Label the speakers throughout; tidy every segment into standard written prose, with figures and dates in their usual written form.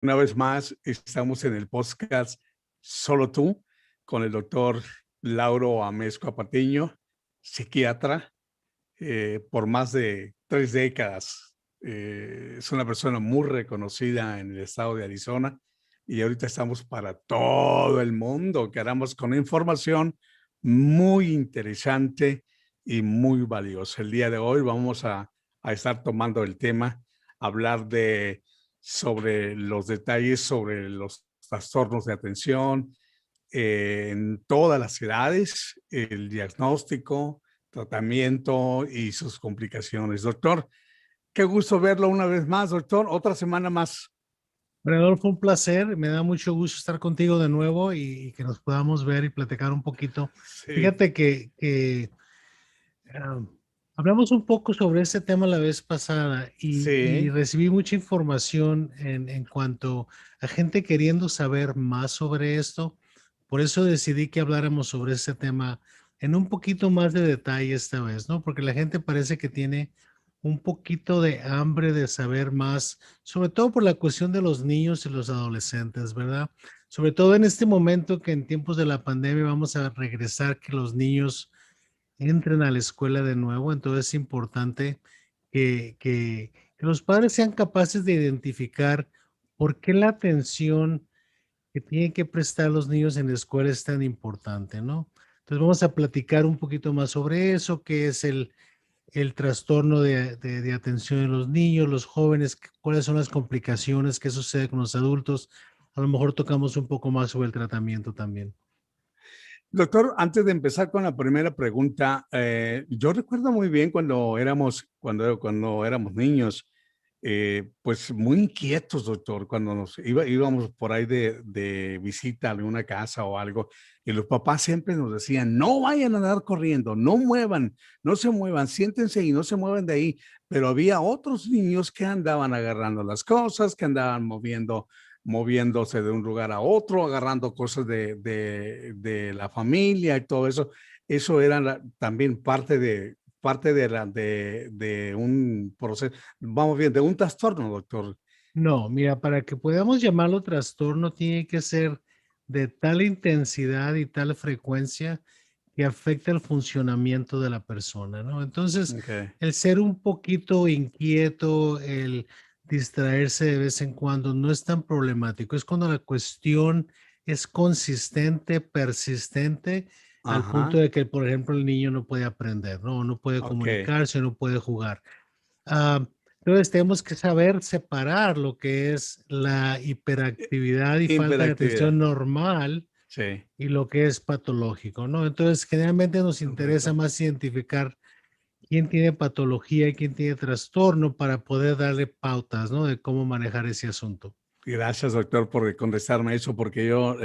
Speaker 1: Una vez más, estamos en el podcast Solo Tú con el doctor Lauro Amezcua Patiño, psiquiatra, por más de 3 décadas. Es una persona muy reconocida en el estado de Arizona y ahorita estamos para todo el mundo, queramos con información muy interesante y muy valiosa. El día de hoy vamos a estar tomando el tema, hablar sobre los detalles sobre los trastornos de atención en todas las edades, el diagnóstico, tratamiento y sus complicaciones. Doctor, qué gusto verlo una vez más, doctor. Otra semana más.
Speaker 2: Bueno, fue un placer, me da mucho gusto estar contigo de nuevo y que nos podamos ver y platicar un poquito.
Speaker 1: Sí,
Speaker 2: Fíjate que hablamos un poco sobre este tema la vez pasada y
Speaker 1: sí,
Speaker 2: recibí mucha información en cuanto a gente queriendo saber más sobre esto. Por eso decidí que habláramos sobre este tema en un poquito más de detalle esta vez, ¿no? Porque la gente parece que tiene un poquito de hambre de saber más, sobre todo por la cuestión de los niños y los adolescentes, ¿verdad? Sobre todo en este momento que en tiempos de la pandemia vamos a regresar, que los niños entren a la escuela de nuevo. Entonces es importante que los padres sean capaces de identificar por qué la atención que tienen que prestar los niños en la escuela es tan importante, ¿no? Entonces vamos a platicar un poquito más sobre eso, qué es el trastorno de atención en los niños, los jóvenes, cuáles son las complicaciones, qué sucede con los adultos. A lo mejor tocamos un poco más sobre el tratamiento también.
Speaker 1: doctor, antes de empezar con la primera pregunta, yo recuerdo muy bien cuando éramos niños, pues muy inquietos, doctor, cuando íbamos por ahí de visita a alguna casa o algo, y los papás siempre nos decían, no vayan a andar corriendo, no muevan, no se muevan, siéntense y no se muevan de ahí. Pero había otros niños que andaban agarrando las cosas, que andaban moviéndose de un lugar a otro, agarrando cosas de la familia y todo eso. Eso era también parte de un proceso, vamos bien, de un trastorno, doctor.
Speaker 2: No, mira, para que podamos llamarlo trastorno, tiene que ser de tal intensidad y tal frecuencia que afecte el funcionamiento de la persona, ¿no? Entonces,
Speaker 1: Okay.
Speaker 2: el ser un poquito inquieto, el distraerse de vez en cuando, no es tan problemático. Es cuando la cuestión es consistente, persistente, al punto
Speaker 1: Ajá,
Speaker 2: de que, por ejemplo, el niño no puede aprender, ¿no? No puede
Speaker 1: ok.
Speaker 2: comunicarse, no puede jugar. Ah, entonces tenemos que saber separar lo que es la hiperactividad y falta de atención
Speaker 1: Hiperactividad.
Speaker 2: normal
Speaker 1: Sí,
Speaker 2: y lo que es patológico, ¿no? Entonces, generalmente nos interesa
Speaker 1: correcto.
Speaker 2: más identificar quién tiene patología y quién tiene trastorno para poder darle pautas, ¿no? De cómo manejar ese asunto.
Speaker 1: Gracias, doctor, por contestarme eso, porque yo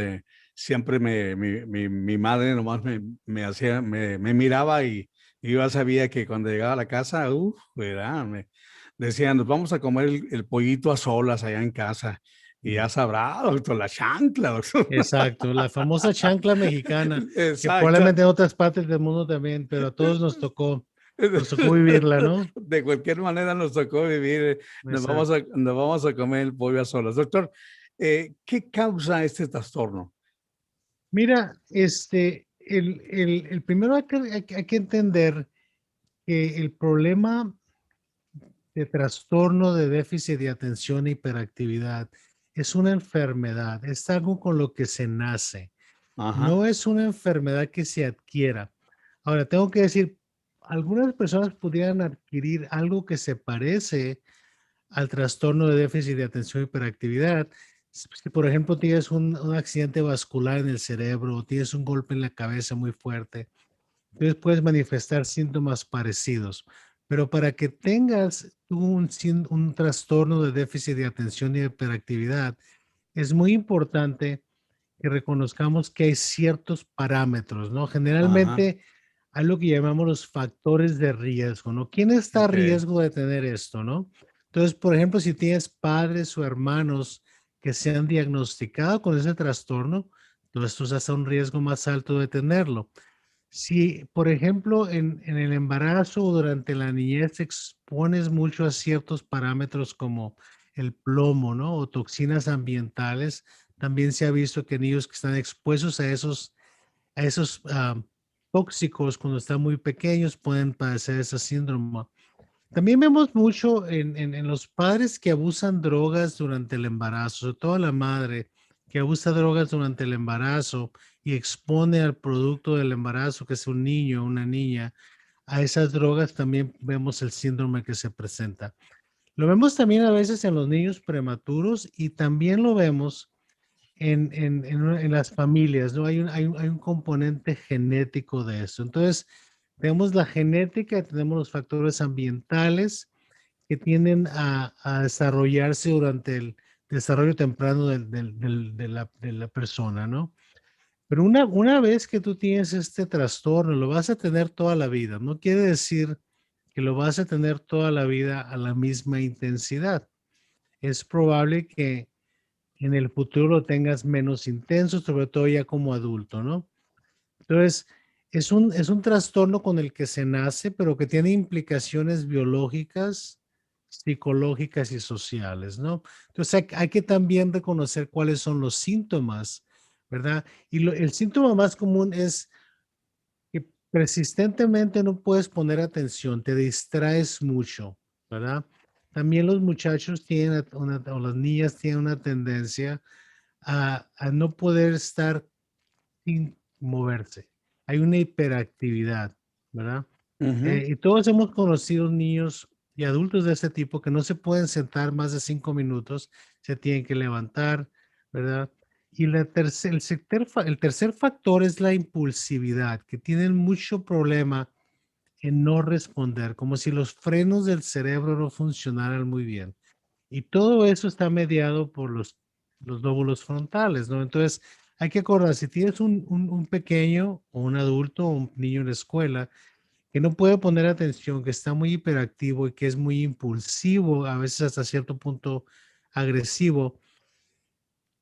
Speaker 1: siempre mi madre nomás me miraba y yo ya sabía que cuando llegaba a la casa, ¿verdad? Me decían, nos vamos a comer el pollito a solas allá en casa. Y
Speaker 2: Mm.
Speaker 1: ya sabrá, doctor, la chancla, doctor.
Speaker 2: Exacto, la famosa chancla mexicana, que
Speaker 1: Exacto.
Speaker 2: probablemente en otras partes del mundo también, pero a todos nos tocó vivirla, ¿no?
Speaker 1: De cualquier manera nos tocó vivir,
Speaker 2: Exacto.
Speaker 1: nos vamos a comer el pollo a solas. Doctor, ¿qué causa este trastorno?
Speaker 2: Mira, el primero hay que entender que el problema de trastorno de déficit de atención e hiperactividad es una enfermedad, es algo con lo que se nace, no
Speaker 1: Ajá,
Speaker 2: es una enfermedad que se adquiera. Ahora, tengo que decir, algunas personas pudieran adquirir algo que se parece al trastorno de déficit de atención e hiperactividad. Si, por ejemplo, tienes un accidente vascular en el cerebro o tienes un golpe en la cabeza muy fuerte, entonces puedes manifestar síntomas parecidos. Pero para que tengas tú un trastorno de déficit de atención y de hiperactividad, es muy importante que reconozcamos que hay ciertos parámetros, ¿no?
Speaker 1: ajá,
Speaker 2: Generalmente hay lo que llamamos los factores de riesgo, ¿no? ¿Quién está a
Speaker 1: ok,
Speaker 2: riesgo de tener esto, no? Entonces, por ejemplo, si tienes padres o hermanos que se han diagnosticado con ese trastorno, entonces tú estás a un riesgo más alto de tenerlo. Si, por ejemplo, en el embarazo o durante la niñez te expones mucho a ciertos parámetros como el plomo, ¿no? O toxinas ambientales. También se ha visto que niños que están expuestos a esos tóxicos cuando están muy pequeños pueden padecer ese síndrome. También vemos mucho en los padres que abusan drogas durante el embarazo, sobre todo la madre que abusa drogas durante el embarazo y expone al producto del embarazo, que es un niño o una niña, a esas drogas, también vemos el síndrome que se presenta. Lo vemos también a veces en los niños prematuros y también lo vemos en las familias, ¿no? Hay un componente genético de eso. Entonces, tenemos la genética, tenemos los factores ambientales que tienden a desarrollarse durante el desarrollo temprano de la persona, ¿no? Pero una vez que tú tienes este trastorno, lo vas a tener toda la vida. No quiere decir que lo vas a tener toda la vida a la misma intensidad. Es probable que en el futuro lo tengas menos intenso, sobre todo ya como adulto, ¿no? Entonces, es un trastorno con el que se nace, pero que tiene implicaciones biológicas, psicológicas y sociales, ¿no? Entonces, hay que también reconocer cuáles son los síntomas, ¿verdad? Y el síntoma más común es que persistentemente no puedes poner atención, te distraes mucho, ¿verdad? También los muchachos tienen o las niñas tienen una tendencia a no poder estar sin moverse. Hay una hiperactividad, ¿verdad?
Speaker 1: Ujú.
Speaker 2: Y todos hemos conocido niños y adultos de ese tipo que no se pueden sentar más de 5 minutos, se tienen que levantar, ¿verdad? Y el tercer factor es la impulsividad, que tienen mucho problema en no responder, como si los frenos del cerebro no funcionaran muy bien. Y todo eso está mediado por los lóbulos frontales, ¿no? Entonces, hay que acordar, si tienes un pequeño o un adulto o un niño en la escuela que no puede poner atención, que está muy hiperactivo y que es muy impulsivo, a veces hasta cierto punto agresivo,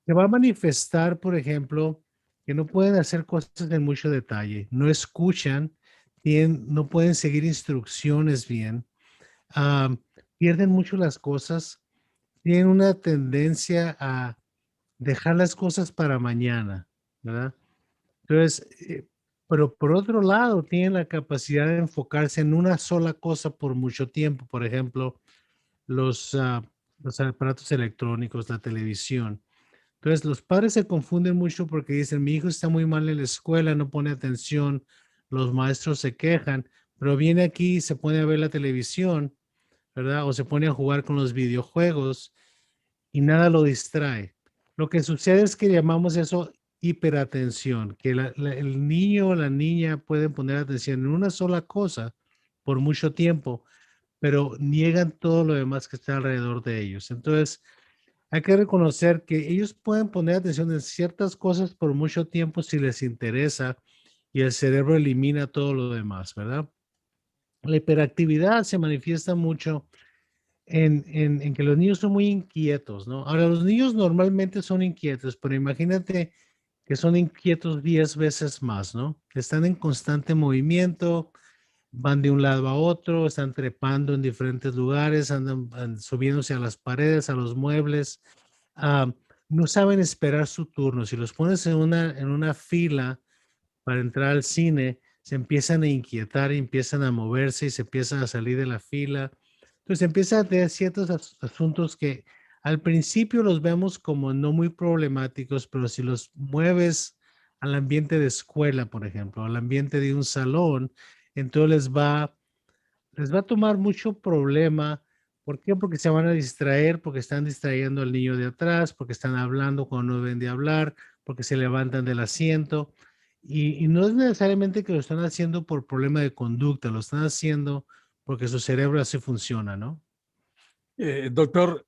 Speaker 2: se va a manifestar, por ejemplo, que no pueden hacer cosas en mucho detalle, no escuchan, no pueden seguir instrucciones bien, ah, pierden mucho las cosas, tienen una tendencia a dejar las cosas para mañana, ¿verdad? Entonces, pero por otro lado, tienen la capacidad de enfocarse en una sola cosa por mucho tiempo. Por ejemplo, los, ah, los aparatos electrónicos, la televisión. Entonces, los padres se confunden mucho porque dicen, mi hijo está muy mal en la escuela, no pone atención, los maestros se quejan, pero viene aquí y se pone a ver la televisión, ¿verdad? O se pone a jugar con los videojuegos y nada lo distrae. Lo que sucede es que llamamos eso hiperatención, que el niño o la niña pueden poner atención en una sola cosa por mucho tiempo, pero niegan todo lo demás que está alrededor de ellos. Entonces, hay que reconocer que ellos pueden poner atención en ciertas cosas por mucho tiempo si les interesa y el cerebro elimina todo lo demás, ¿verdad? La hiperactividad se manifiesta mucho en que los niños son muy inquietos, ¿no? Ahora, los niños normalmente son inquietos, pero imagínate que son inquietos 10 veces más, ¿no? Están en constante movimiento, van de un lado a otro, están trepando en diferentes lugares, andan subiéndose a las paredes, a los muebles, ah, no saben esperar su turno. Si los pones en una fila para entrar al cine, se empiezan a inquietar y empiezan a moverse y se empiezan a salir de la fila. Entonces empieza a tener ciertos asuntos que al principio los vemos como no muy problemáticos, pero si los mueves al ambiente de escuela, por ejemplo, al ambiente de un salón, entonces les va a tomar mucho problema. ¿Por qué? Porque se van a distraer, porque están distrayendo al niño de atrás, porque están hablando cuando no deben de hablar, porque se levantan del asiento. Y no es necesariamente que lo están haciendo por problema de conducta, lo están haciendo porque su cerebro así funciona, ¿no?
Speaker 1: Doctor,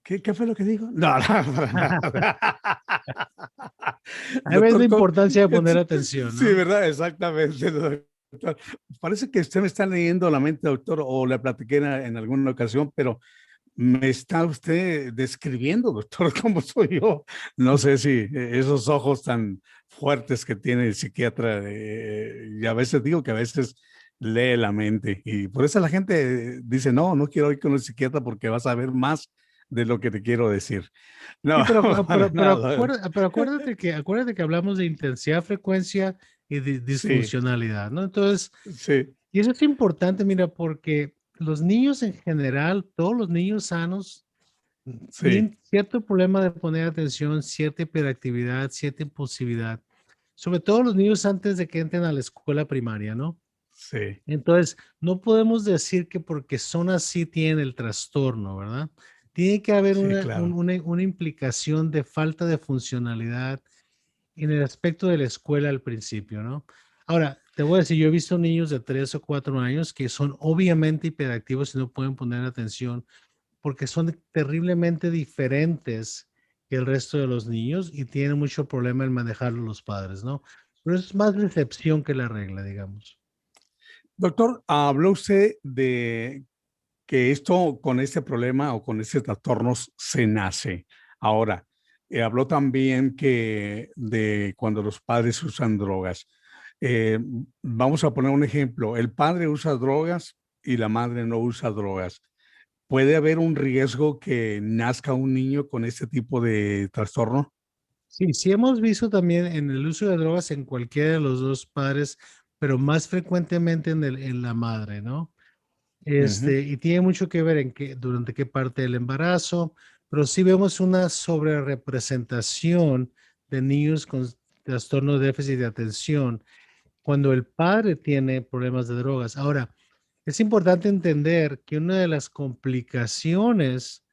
Speaker 1: ¿qué fue lo que dijo? No, no, para nada.
Speaker 2: Ahí ves la
Speaker 1: Doctor,
Speaker 2: importancia de poner atención,
Speaker 1: sí,
Speaker 2: ¿no?
Speaker 1: ¿verdad? Exactamente, doctor. Parece que usted me está leyendo la mente, doctor, o le platiqué en alguna ocasión, pero me está usted describiendo, doctor, cómo soy yo. No sé si esos ojos tan fuertes que tiene el psiquiatra, y a veces digo que a veces lee la mente. Y por eso la gente dice, no, no quiero ir con un psiquiatra porque vas a ver más de lo que te quiero decir.
Speaker 2: Sí,
Speaker 1: No, para nada.
Speaker 2: pero acuérdate que hablamos de intensidad, frecuencia y
Speaker 1: Sí,
Speaker 2: disfuncionalidad, ¿no? Entonces,
Speaker 1: sí,
Speaker 2: y eso es importante, mira, porque los niños en general, todos los niños sanos,
Speaker 1: sí,
Speaker 2: tienen cierto problema de poner atención, cierta hiperactividad, cierta impulsividad, sobre todo los niños antes de que entren a la escuela primaria, ¿no?
Speaker 1: sí,
Speaker 2: Entonces, no podemos decir que porque son así tienen el trastorno, ¿verdad? Tiene que haber
Speaker 1: sí, claro.
Speaker 2: una implicación de falta de funcionalidad en el aspecto de la escuela al principio, ¿no? Ahora, te voy a decir, yo he visto niños de 3 o 4 años que son obviamente hiperactivos y no pueden poner atención porque son terriblemente diferentes que el resto de los niños y tienen mucho problema en manejarlo los padres, ¿no? Pero es más la excepción que la regla, digamos.
Speaker 1: Doctor, habló usted de que esto con este problema o con este trastorno se nace. Ahora, habló también que de cuando los padres usan drogas. Eh, Vamos a poner un ejemplo. El padre usa drogas y la madre no usa drogas. ¿Puede haber un riesgo que nazca un niño con este tipo de trastorno?
Speaker 2: Sí, sí hemos visto también en el uso de drogas en cualquiera de los dos padres, pero más frecuentemente en la madre, ¿no?
Speaker 1: Ujú,
Speaker 2: Y tiene mucho que ver en qué, durante qué parte del embarazo, pero sí vemos una sobrerepresentación de niños con trastorno de déficit de atención cuando el padre tiene problemas de drogas. Ahora, es importante entender que una de las complicaciones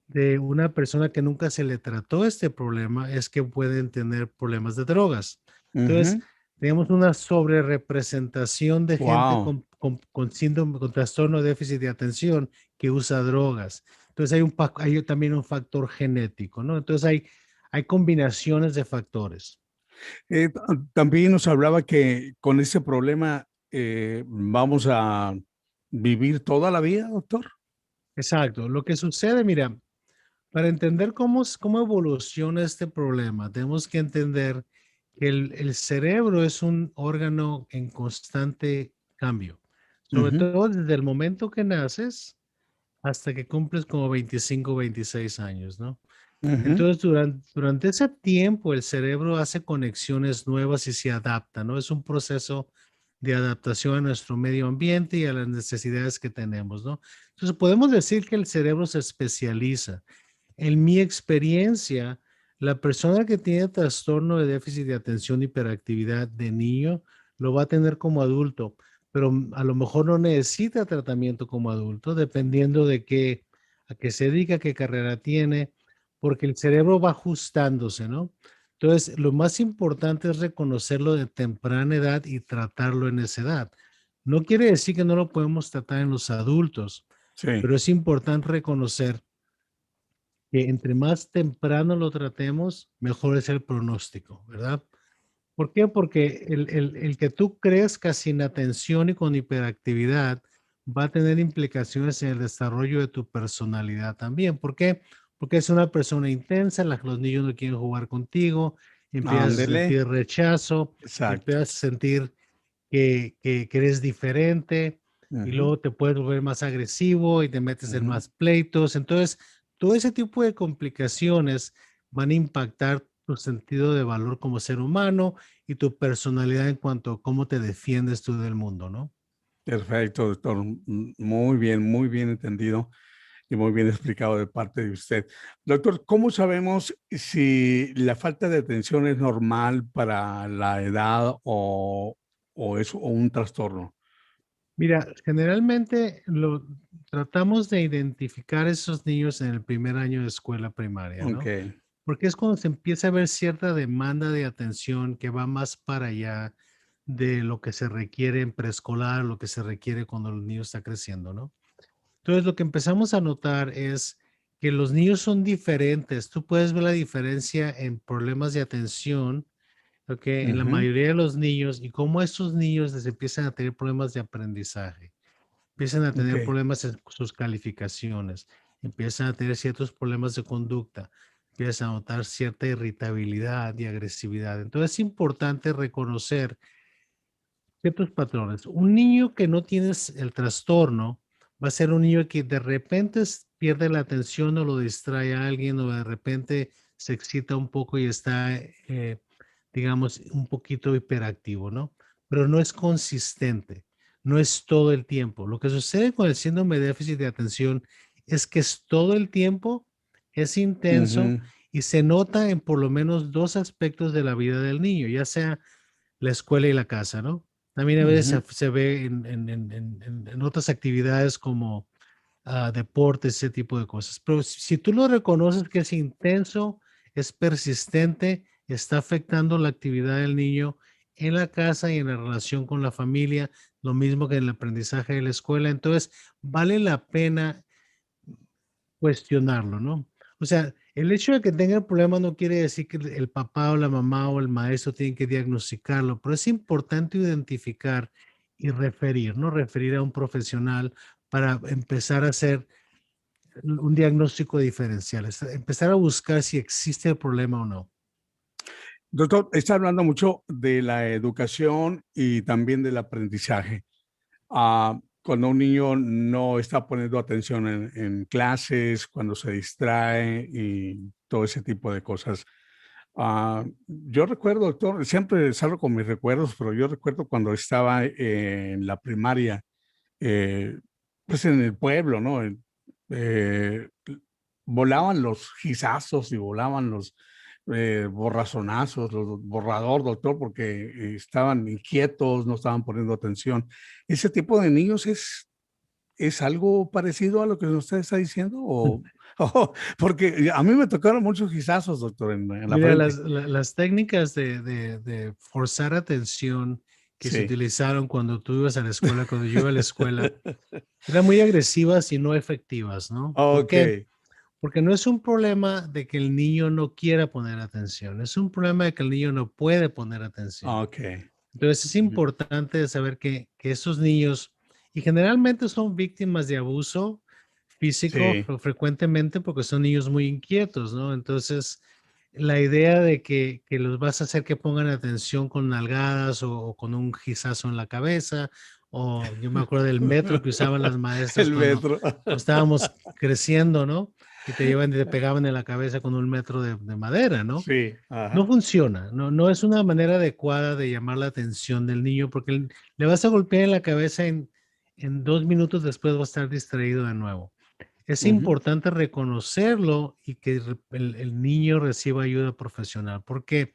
Speaker 2: de una persona que nunca se le trató este problema es que pueden tener problemas de drogas. Entonces,
Speaker 1: ujú.
Speaker 2: tenemos una sobrerepresentación de gente
Speaker 1: Wow.
Speaker 2: con síndrome, con trastorno de déficit de atención que usa drogas. Entonces, hay también un factor genético, ¿no? Entonces, hay combinaciones de factores.
Speaker 1: También nos hablaba que con ese problema vamos a vivir toda la vida, doctor.
Speaker 2: Exacto. Lo que sucede, mira, para entender cómo evoluciona este problema, tenemos que entender que el cerebro es un órgano en constante cambio, sobre
Speaker 1: Ujú,
Speaker 2: todo desde el momento que naces hasta que cumples como 25 o 26 años, ¿no?
Speaker 1: ujú,
Speaker 2: Entonces, durante ese tiempo, el cerebro hace conexiones nuevas y se adapta, ¿no? Es un proceso de adaptación a nuestro medio ambiente y a las necesidades que tenemos, ¿no? Entonces, podemos decir que el cerebro se especializa. En mi experiencia, la persona que tiene trastorno de déficit de atención, hiperactividad de niño, lo va a tener como adulto, pero a lo mejor no necesita tratamiento como adulto, dependiendo de a qué se dedica, qué carrera tiene, porque el cerebro va ajustándose, ¿no? Entonces, lo más importante es reconocerlo de temprana edad y tratarlo en esa edad. No quiere decir que no lo podemos tratar en los adultos,
Speaker 1: sí,
Speaker 2: pero es importante reconocer que entre más temprano lo tratemos, mejor es el pronóstico, ¿verdad? ¿Por qué? Porque el que tú crezcas sin atención y con hiperactividad va a tener implicaciones en el desarrollo de tu personalidad también. ¿Por qué? Porque es una persona intensa, los niños no quieren jugar contigo, empiezas a
Speaker 1: ándele,
Speaker 2: sentir rechazo,
Speaker 1: exacto.
Speaker 2: empiezas a sentir que eres diferente y
Speaker 1: Ujú,
Speaker 2: luego te puedes volver más agresivo y te metes en
Speaker 1: ujú.
Speaker 2: más pleitos. Entonces, todo ese tipo de complicaciones van a impactar tu sentido de valor como ser humano y tu personalidad en cuanto a cómo te defiendes tú del mundo, ¿no?
Speaker 1: Perfecto, doctor. Muy bien entendido y muy bien explicado de parte de usted. Doctor, ¿cómo sabemos si la falta de atención es normal para la edad o es un trastorno?
Speaker 2: Mira, generalmente tratamos de identificar esos niños en el primer año de escuela primaria,
Speaker 1: Ok,
Speaker 2: ¿no? Porque es cuando se empieza a ver cierta demanda de atención que va más para allá de lo que se requiere en preescolar, lo que se requiere cuando el niño está creciendo, ¿no? Entonces, lo que empezamos a notar es que los niños son diferentes. Tú puedes ver la diferencia en problemas de atención, ¿ok? En la
Speaker 1: ujú,
Speaker 2: mayoría de los niños y cómo estos niños les empiezan a tener problemas de aprendizaje, empiezan a
Speaker 1: ok.
Speaker 2: tener problemas en sus calificaciones, empiezan a tener ciertos problemas de conducta, empiezan a notar cierta irritabilidad y agresividad. Entonces es importante reconocer ciertos patrones. Un niño que no tiene el trastorno va a ser un niño que de repente pierde la atención o lo distrae a alguien o de repente se excita un poco y está, digamos, un poquito hiperactivo, ¿no? Pero no es consistente, no es todo el tiempo. Lo que sucede con el síndrome de déficit de atención es que es todo el tiempo, es intenso
Speaker 1: Ujú,
Speaker 2: y se nota en por lo menos dos aspectos de la vida del niño, ya sea la escuela y la casa, ¿no? También a veces
Speaker 1: ujú.
Speaker 2: se ve en otras actividades como deportes, ese tipo de cosas. Pero si tú lo reconoces que es intenso, es persistente, está afectando la actividad del niño en la casa y en la relación con la familia, lo mismo que en el aprendizaje de la escuela, entonces vale la pena cuestionarlo, ¿no? O sea, el hecho de que tenga el problema no quiere decir que el papá o la mamá o el maestro tienen que diagnosticarlo, pero es importante identificar y referir, ¿no? Referir a un profesional para empezar a hacer un diagnóstico diferencial, empezar a buscar si existe el problema o no.
Speaker 1: Doctor, está hablando mucho de la educación y también del aprendizaje. Cuando un niño no está poniendo atención en clases, cuando se distrae y todo ese tipo de cosas. Yo recuerdo, doctor, siempre salgo con mis recuerdos, pero yo recuerdo cuando estaba en la primaria, eh, pues en el pueblo, ¿no? Eh, volaban los gizazos y volaban los borrazonazos, los borrador, doctor, porque estaban inquietos, no estaban poniendo atención. ¿Ese tipo de niños es algo parecido a lo que usted está diciendo? Porque a mí me tocaron muchos gizazos, doctor, en la
Speaker 2: Mira,
Speaker 1: frente.
Speaker 2: las técnicas de forzar atención que se
Speaker 1: Sí.
Speaker 2: utilizaron cuando tú ibas a la escuela, cuando yo iba a la escuela, eran muy agresivas y no efectivas, ¿no? ¿Por qué?
Speaker 1: Ok,
Speaker 2: Porque no es un problema de que el niño no quiera poner atención, es un problema de que el niño no puede poner atención.
Speaker 1: ok.
Speaker 2: Entonces es
Speaker 1: Ujú.
Speaker 2: importante saber que esos niños, y generalmente son víctimas de abuso físico
Speaker 1: Sí.
Speaker 2: frecuentemente porque son niños muy inquietos, ¿no? Entonces, la idea de que los vas a hacer que pongan atención con nalgadas o con un gizazo en la cabeza, o yo me acuerdo del metro que usaban las maestras
Speaker 1: El
Speaker 2: cuando
Speaker 1: metro.
Speaker 2: estábamos creciendo, ¿no? Y te llevan y te pegaban en la cabeza con un metro de madera, ¿no?
Speaker 1: Sí,
Speaker 2: No
Speaker 1: ajá.
Speaker 2: funciona, no es una manera adecuada de llamar la atención del niño porque le vas a golpear en la cabeza en 2 minutos después va a estar distraído de nuevo. Es
Speaker 1: Ujú.
Speaker 2: importante reconocerlo y que el niño reciba ayuda profesional. ¿Por qué?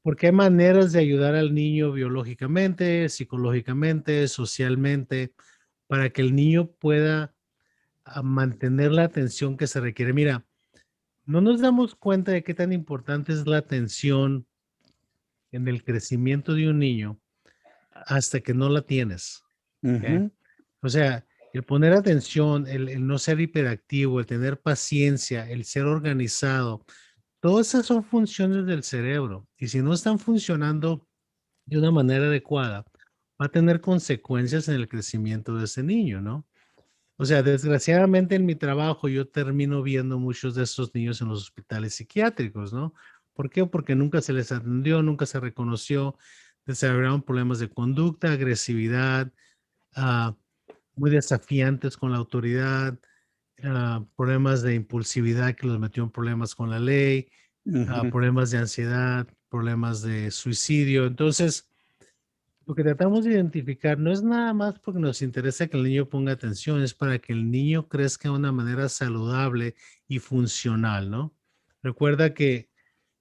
Speaker 2: Porque hay maneras de ayudar al niño biológicamente, psicológicamente, socialmente, para que el niño pueda mantener la atención que se requiere. Mira, no nos damos cuenta de qué tan importante es la atención en el crecimiento de un niño hasta que no la tienes, ¿ok?
Speaker 1: Ujú.
Speaker 2: O sea, el poner atención, el no ser hiperactivo, el tener paciencia, el ser organizado, todas esas son funciones del cerebro y si no están funcionando de una manera adecuada, va a tener consecuencias en el crecimiento de ese niño, ¿no? O sea, desgraciadamente en mi trabajo yo termino viendo muchos de estos niños en los hospitales psiquiátricos, ¿no? ¿Por qué? Porque nunca se les atendió, nunca se reconoció, desarrollaron problemas de conducta, agresividad, ah, muy desafiantes con la autoridad, problemas de impulsividad que los metió en problemas con la ley,
Speaker 1: Ujú.
Speaker 2: problemas de ansiedad, problemas de suicidio. Entonces, lo que tratamos de identificar no es nada más porque nos interesa que el niño ponga atención, es para que el niño crezca de una manera saludable y funcional, ¿no? Recuerda que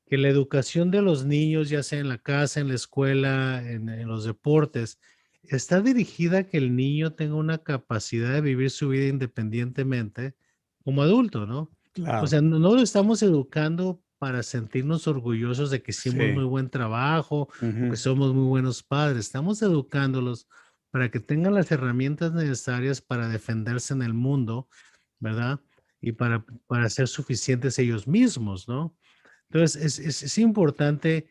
Speaker 2: la educación de los niños, ya sea en la casa, en la escuela, en los deportes, está dirigida a que el niño tenga una capacidad de vivir su vida independientemente como adulto, ¿no? O
Speaker 1: Claro.
Speaker 2: sea, no lo estamos educando para sentirnos orgullosos de que hicimos muy
Speaker 1: Sí.
Speaker 2: buen trabajo o que
Speaker 1: Ujú.
Speaker 2: somos muy buenos padres. Estamos educándolos para que tengan las herramientas necesarias para defenderse en el mundo, ¿verdad? Y para ser suficientes ellos mismos, ¿no? Entonces, es importante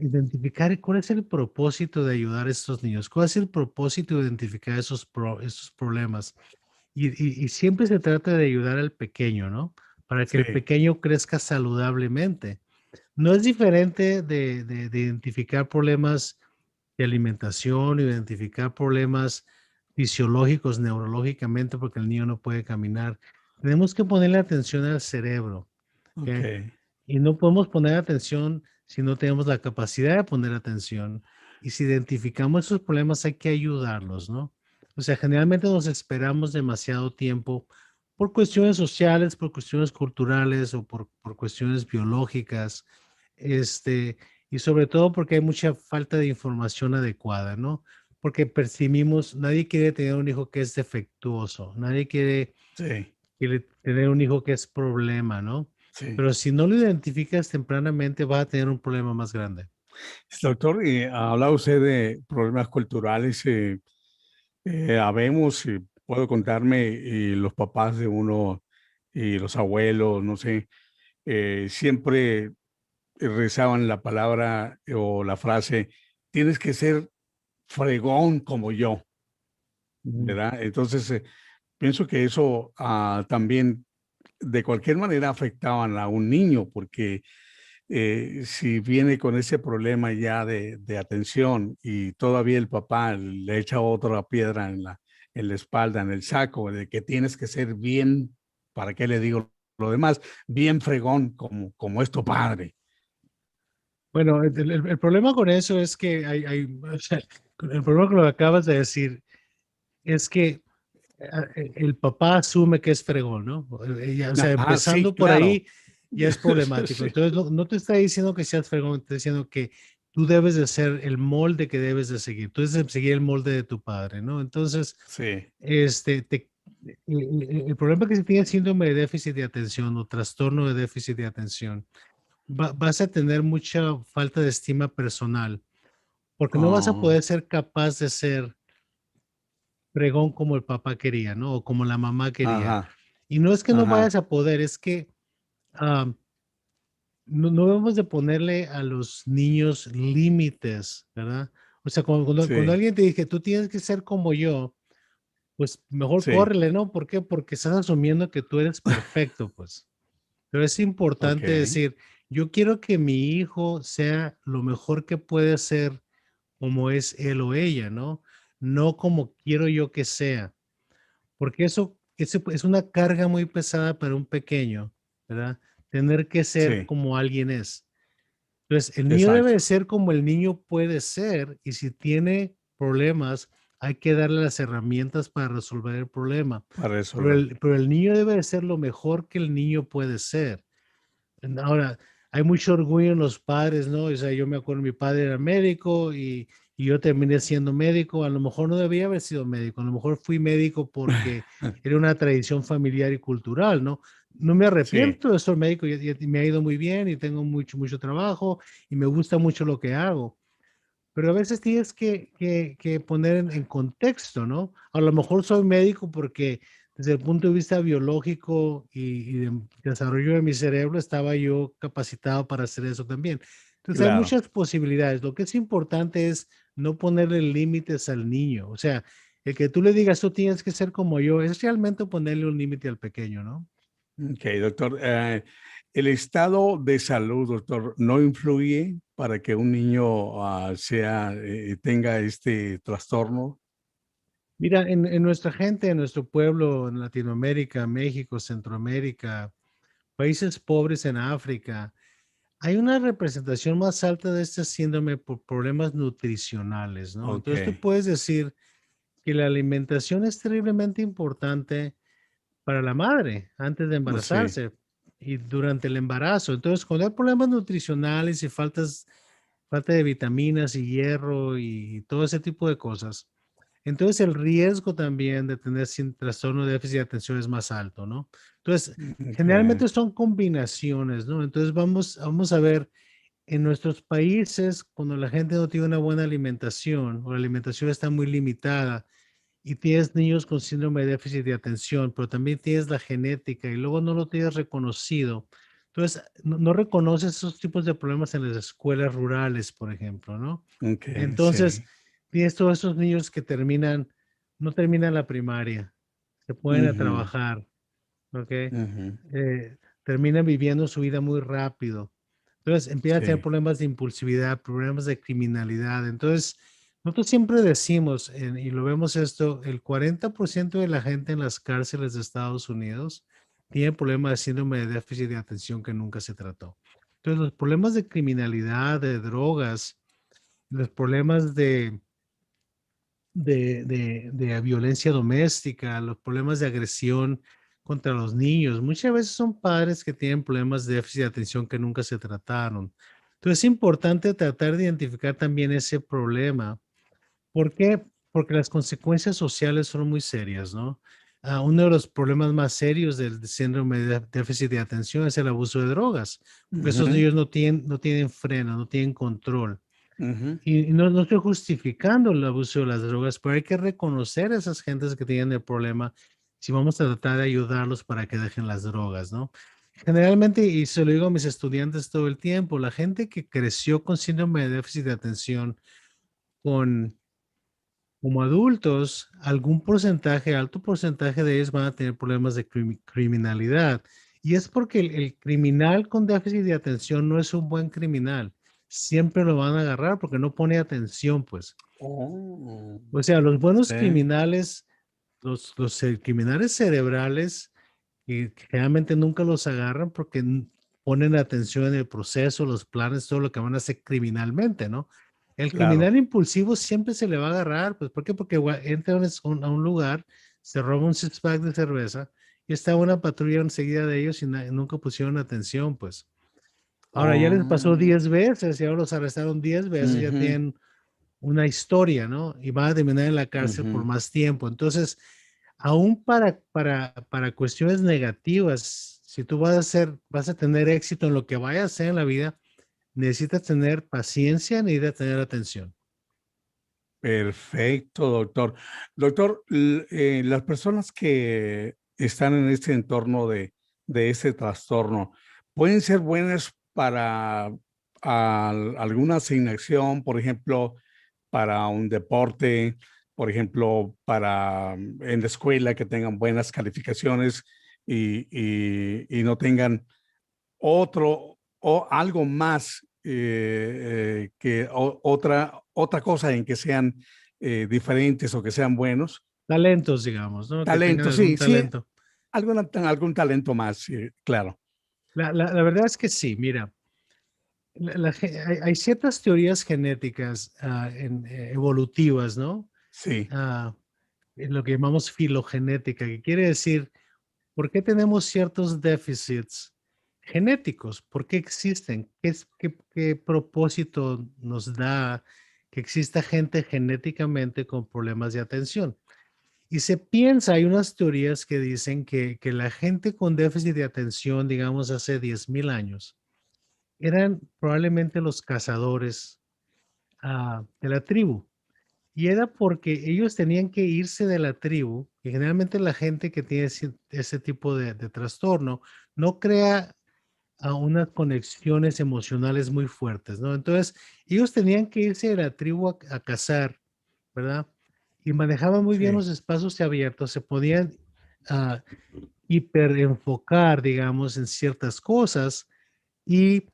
Speaker 2: identificar cuál es el propósito de ayudar a estos niños, cuál es el propósito de identificar esos problemas. Y siempre se trata de ayudar al pequeño, ¿no? Para que el
Speaker 1: Sí.
Speaker 2: pequeño crezca saludablemente. No es diferente de identificar problemas de alimentación, identificar problemas fisiológicos, neurológicamente, porque el niño no puede caminar. Tenemos que ponerle atención al cerebro,
Speaker 1: Ok,
Speaker 2: ¿ok? Y no podemos poner atención si no tenemos la capacidad de poner atención. Y si identificamos esos problemas, hay que ayudarlos, ¿no? O sea, generalmente nos esperamos demasiado tiempo por cuestiones sociales, por cuestiones culturales o por cuestiones biológicas, y sobre todo porque hay mucha falta de información adecuada, ¿no? Porque percibimos, nadie quiere tener un hijo que es defectuoso, nadie
Speaker 1: sí,
Speaker 2: quiere tener un hijo que es problema, ¿no?
Speaker 1: sí.
Speaker 2: Pero si no lo identificas tempranamente, vas a tener un problema más grande.
Speaker 1: Doctor, habla usted de problemas culturales. Habemos, puedo contarme, y los papás de uno y los abuelos, no sé, siempre rezaban la palabra o la frase, tienes que ser fregón como yo,
Speaker 2: Ujú.
Speaker 1: ¿verdad? Entonces, pienso que eso también de cualquier manera afectaban a un niño, porque si viene con ese problema ya de atención y todavía el papá le echa otra piedra en la espalda, en el saco, de que tienes que ser bien, ¿para qué le digo lo demás? Bien fregón como es tu padre.
Speaker 2: Bueno, el problema con eso es que o sea, el problema con lo que acabas de decir es que el papá asume que es fregón, ¿no? O sea,
Speaker 1: Ah, sí,
Speaker 2: empezando por
Speaker 1: claro.
Speaker 2: ahí ya es problemático.
Speaker 1: Sí,
Speaker 2: Entonces, no te está diciendo que seas fregón, te está diciendo que tú debes de ser el molde que debes de seguir. Tú debes de seguir el molde de tu padre, ¿no? Entonces,
Speaker 1: sí,
Speaker 2: este, te, el problema que si tienes síndrome de déficit de atención o trastorno de déficit de atención, vas a tener mucha falta de estima personal, porque no vas a
Speaker 1: oh,
Speaker 2: poder ser capaz de ser fregón como el papá quería, ¿no? O como la mamá quería.
Speaker 1: ajá,
Speaker 2: Y no es que no
Speaker 1: ajá,
Speaker 2: vayas a poder, es que ah, no debemos de ponerle a los niños límites, ¿verdad? O sea, cuando
Speaker 1: sí,
Speaker 2: alguien te dice, tú tienes que ser como yo, pues mejor
Speaker 1: sí,
Speaker 2: córrele, ¿no? ¿Por qué? Porque estás asumiendo que tú eres perfecto, pues. Pero es
Speaker 1: ok,
Speaker 2: importante decir, yo quiero que mi hijo sea lo mejor que puede ser como es él o ella, ¿no? No como quiero yo que sea, porque eso es una carga muy pesada para un pequeño, ¿verdad? Tener que ser
Speaker 1: sí,
Speaker 2: como alguien es. Entonces, el niño debe
Speaker 1: exacto,
Speaker 2: de ser como el niño puede ser y si tiene problemas, hay que darle las herramientas para resolver el problema.
Speaker 1: para
Speaker 2: Pero
Speaker 1: resolver.
Speaker 2: pero el niño debe de ser lo mejor que el niño puede ser. Ahora, hay mucho orgullo en los padres, ¿no? O sea, yo me acuerdo, mi padre era médico y yo terminé siendo médico. A lo mejor no debía haber sido médico, a lo mejor fui médico porque era una tradición familiar y cultural, ¿no? No me
Speaker 1: Sí,
Speaker 2: arrepiento de ser médico, y me ha ido muy bien y tengo mucho trabajo y me gusta mucho lo que hago. Pero a veces tienes que poner en contexto, ¿no? A lo mejor soy médico porque desde el punto de vista biológico y de desarrollo de mi cerebro estaba yo capacitado para hacer eso también. Entonces hay
Speaker 1: claro.
Speaker 2: muchas posibilidades. Lo que es importante es no ponerle límites al niño. O sea, el que tú le digas, tú tienes que ser como yo, es realmente ponerle un límite al pequeño, ¿no?
Speaker 1: Ok, doctor. El estado de salud, doctor, no influye para que un niño tenga este trastorno.
Speaker 2: Mira, en nuestra gente, en nuestro pueblo, en Latinoamérica, México, Centroamérica, países pobres en África, hay una representación más alta de este síndrome por problemas nutricionales, ¿no?
Speaker 1: Ok,
Speaker 2: Entonces tú puedes decir que la alimentación es terriblemente importante para la madre antes de
Speaker 1: sí,
Speaker 2: embarazarse y durante el embarazo. Entonces, cuando hay problemas nutricionales y falta de vitaminas y hierro y todo ese tipo de cosas, entonces el riesgo también de tener trastorno de déficit de atención es más alto, ¿no? Entonces,
Speaker 1: ok,
Speaker 2: generalmente son combinaciones, ¿no? Entonces vamos a ver, en nuestros países, cuando la gente no tiene una buena alimentación o la alimentación está muy limitada y tienes niños con síndrome de déficit de atención, pero también tienes la genética y luego no lo tienes reconocido, entonces no reconoces esos tipos de problemas en las escuelas rurales, por ejemplo, ¿no?
Speaker 1: ok,
Speaker 2: Entonces,
Speaker 1: sí.
Speaker 2: tienes todos esos niños que no terminan la primaria, se pueden a
Speaker 1: Ujú,
Speaker 2: trabajar, ¿ok?
Speaker 1: ujú,
Speaker 2: Terminan viviendo su vida muy rápido. Entonces, empiezan a tener
Speaker 1: sí,
Speaker 2: problemas de impulsividad, problemas de criminalidad. Entonces, Nosotros siempre decimos, y lo vemos esto, el 40% de la gente en las cárceles de Estados Unidos tiene problemas de síndrome de déficit de atención que nunca se trató. Entonces, los problemas de criminalidad, de drogas, los problemas de violencia doméstica, los problemas de agresión contra los niños, muchas veces son padres que tienen problemas de déficit de atención que nunca se trataron. Entonces, es importante tratar de identificar también ese problema. ¿Por qué? Porque las consecuencias sociales son muy serias, ¿no? Uno de los problemas más serios del síndrome de déficit de atención es el abuso de drogas, porque esos
Speaker 1: Ujú,
Speaker 2: niños no tienen freno, no tienen control.
Speaker 1: ujú.
Speaker 2: Y no estoy justificando el abuso de las drogas, pero hay que reconocer a esas gentes que tienen el problema si vamos a tratar de ayudarlos para que dejen las drogas, ¿no? Generalmente, y se lo digo a mis estudiantes todo el tiempo, la gente que creció con síndrome de déficit de atención con como adultos, algún porcentaje, alto porcentaje de ellos van a tener problemas de criminalidad. Y es porque el criminal con déficit de atención no es un buen criminal. Siempre lo van a agarrar porque no pone atención, pues.
Speaker 1: Oh,
Speaker 2: O sea, los buenos
Speaker 1: sí,
Speaker 2: criminales, los criminales cerebrales, y generalmente nunca los agarran porque ponen atención en el proceso, los planes, todo lo que van a hacer criminalmente, ¿no? El
Speaker 1: claro.
Speaker 2: criminal impulsivo siempre se le va a agarrar, pues, ¿por qué? Porque entra a un lugar, se roba un six-pack de cerveza y está una patrulla enseguida de ellos y nunca pusieron atención, pues. Ahora ya les pasó
Speaker 1: Oh,
Speaker 2: 10 veces y ahora los arrestaron 10 veces, ya
Speaker 1: ujú,
Speaker 2: tienen una historia, ¿no? Y van a terminar en la cárcel por
Speaker 1: ujú.
Speaker 2: más tiempo. Entonces, aún para cuestiones negativas, si tú vas a tener éxito en lo que vayas a hacer en la vida, necesitas tener paciencia, necesitas tener atención.
Speaker 1: Perfecto, doctor. Doctor, las personas que están en este entorno de este trastorno pueden ser buenas para alguna asignación, por ejemplo, para un deporte, por ejemplo, para en la escuela que tengan buenas calificaciones y no tengan otro o algo más que otra cosa en que sean diferentes o que sean buenos.
Speaker 2: Talentos, digamos, ¿no? Que tengan
Speaker 1: Talento,
Speaker 2: algún
Speaker 1: sí, sí,
Speaker 2: talento.
Speaker 1: algún talento más, sí, claro.
Speaker 2: La verdad es que sí, mira, hay ciertas teorías genéticas evolutivas, ¿no?
Speaker 1: Sí,
Speaker 2: Ah, en lo que llamamos filogenética, que quiere decir ¿por qué tenemos ciertos déficits genéticos? ¿Por qué existen? ¿Qué propósito nos da que exista gente genéticamente con problemas de atención? Y se piensa, hay unas teorías que dicen que la gente con déficit de atención, digamos, hace 10,000 años, eran probablemente los cazadores de la tribu. Y era porque ellos tenían que irse de la tribu, y generalmente la gente que tiene ese tipo de trastorno no crea unas conexiones emocionales muy fuertes, ¿no? Entonces, ellos tenían que irse de la tribu a cazar, ¿verdad? Y manejaban muy bien
Speaker 1: sí.
Speaker 2: los espacios abiertos, se podían ah, hiperenfocar, digamos, en ciertas cosas y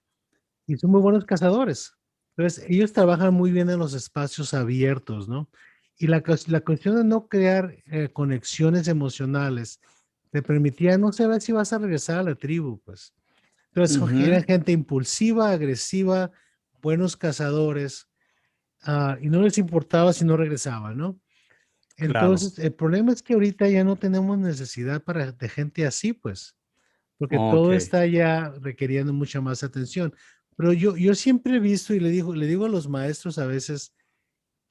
Speaker 2: y son muy buenos cazadores. Entonces, ellos trabajan muy bien en los espacios abiertos, ¿no? Y la cuestión de no crear conexiones emocionales te permitía no saber si vas a regresar a la tribu, pues. Entonces,
Speaker 1: Ujú,
Speaker 2: eran gente impulsiva, agresiva, buenos cazadores, y no les importaba si no regresaban, ¿no?
Speaker 1: claro.
Speaker 2: Entonces, el problema es que ahorita ya no tenemos necesidad de gente así, pues porque
Speaker 1: Ok,
Speaker 2: todo está ya requiriendo mucha más atención. Pero yo siempre he visto y le digo a los maestros a veces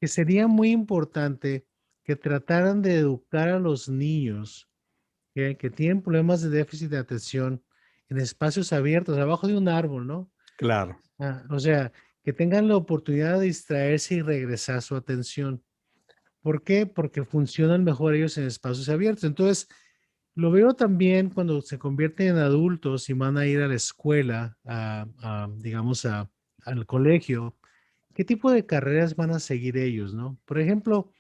Speaker 2: que sería muy importante que trataran de educar a los niños que tienen problemas de déficit de atención en espacios abiertos, abajo de un árbol, ¿no?
Speaker 1: claro.
Speaker 2: O sea, que tengan la oportunidad de distraerse y regresar su atención. ¿Por qué? Porque funcionan mejor ellos en espacios abiertos. Entonces, lo veo también cuando se convierten en adultos y van a ir a la escuela, digamos, al colegio. ¿Qué tipo de carreras van a seguir ellos, no? Por ejemplo,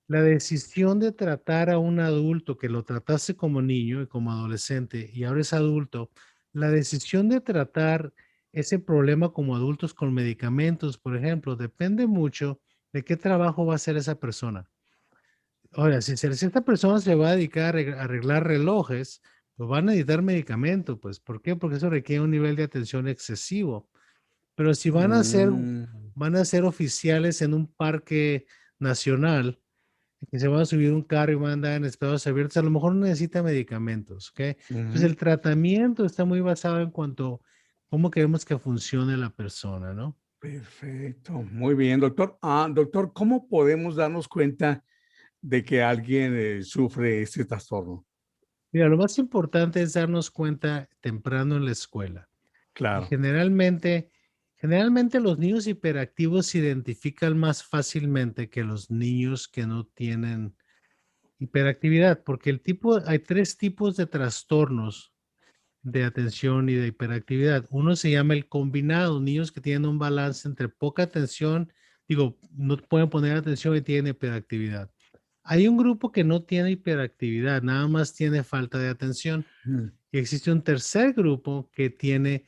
Speaker 2: la decisión de tratar a un adulto que lo tratase como niño y como adolescente y ahora es adulto, la decisión de tratar ese problema como adultos con medicamentos, por ejemplo, depende mucho ¿De qué trabajo va a hacer esa persona? Ahora, si esta persona se va a dedicar a arreglar relojes, pues van a necesitar medicamento, pues. ¿Por qué? Porque eso requiere un nivel de atención excesivo. Pero si
Speaker 1: Mm,
Speaker 2: van a ser oficiales en un parque nacional, que se van a subir un carro y van a andar en espacios abiertos, a lo mejor no necesita medicamentos, ¿ok? Entonces
Speaker 1: ujú.
Speaker 2: el tratamiento está muy basado en cuanto a cómo queremos que funcione la persona, ¿no?
Speaker 1: Perfecto, muy bien, doctor. Doctor, ¿cómo podemos darnos cuenta de que alguien sufre este trastorno?
Speaker 2: Mira, lo más importante es darnos cuenta temprano en la escuela. Y
Speaker 1: Claro.
Speaker 2: generalmente los niños hiperactivos se identifican más fácilmente que los niños que no tienen hiperactividad, porque hay tres tipos de trastornos de atención y de hiperactividad. Uno se llama el combinado, niños que tienen un balance entre poca atención, digo, no pueden poner atención y tienen hiperactividad. Hay un grupo que no tiene hiperactividad, nada más tiene falta de atención.
Speaker 1: Mm,
Speaker 2: Y existe un tercer grupo que tiene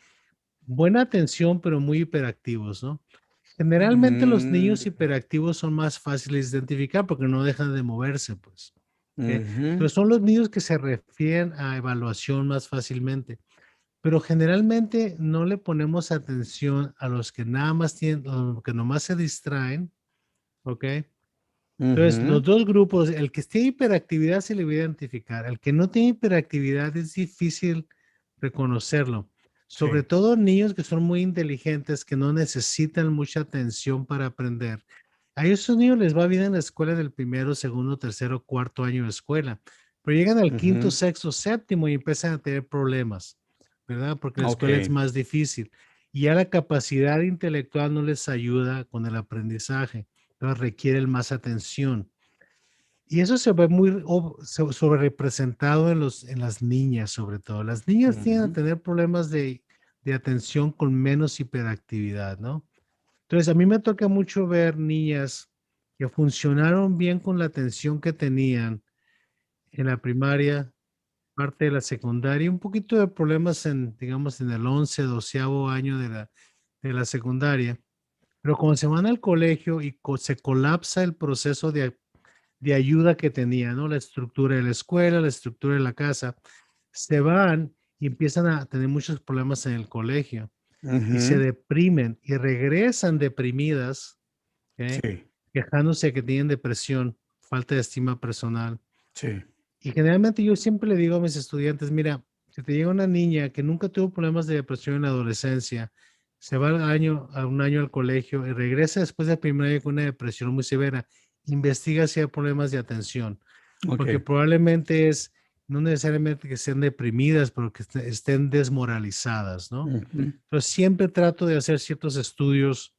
Speaker 2: buena atención, pero muy hiperactivos, ¿no? Generalmente los niños
Speaker 1: mm,
Speaker 2: hiperactivos son más fáciles de identificar porque no dejan de moverse, pues. ¿Ok?
Speaker 1: ujú,
Speaker 2: Pero son los niños que se refieren a evaluación más fácilmente. Pero generalmente no le ponemos atención a los que nada más tienen, a los que nomás se distraen, ¿ok? Entonces, los
Speaker 1: ujú.
Speaker 2: dos grupos, el que tiene hiperactividad se le va a identificar, el que no tiene hiperactividad es difícil reconocerlo, sobre
Speaker 1: Sí.
Speaker 2: todo niños que son muy inteligentes, que no necesitan mucha atención para aprender. A esos niños les va bien en la escuela del primero, segundo, tercero, cuarto año de escuela, pero llegan al quinto,
Speaker 1: Ujú.
Speaker 2: sexto, séptimo y empiezan a tener problemas, ¿verdad? Porque la
Speaker 1: Ok.
Speaker 2: escuela es más difícil y ya la capacidad intelectual no les ayuda con el aprendizaje, entonces requieren más atención. Y eso se ve muy sobre representado en las niñas, sobre todo. Las niñas tienden a
Speaker 1: Ujú.
Speaker 2: tener problemas de atención con menos hiperactividad, ¿no? Entonces, a mí me toca mucho ver niñas que funcionaron bien con la atención que tenían en la primaria, parte de la secundaria, un poquito de problemas en, digamos, en el 11, 12º año de la secundaria. Pero cuando se van al colegio y se colapsa el proceso de ayuda que tenía, ¿no? La estructura de la escuela, la estructura de la casa, se van y empiezan a tener muchos problemas en el colegio y se
Speaker 1: Ujú.
Speaker 2: deprimen y regresan deprimidas, ¿ok?
Speaker 1: Sí,
Speaker 2: Quejándose que tienen depresión, falta de estima personal.
Speaker 1: sí.
Speaker 2: Y generalmente yo siempre le digo a mis estudiantes, mira, si te llega una niña que nunca tuvo problemas de depresión en la adolescencia, se va a un año al colegio y regresa después del primer año con una depresión muy severa, investiga si hay problemas de atención,
Speaker 1: Ok.
Speaker 2: porque probablemente es no necesariamente que estén deprimidas, pero que estén desmoralizadas, ¿no?
Speaker 1: Ujú.
Speaker 2: Entonces siempre trato de hacer ciertos estudios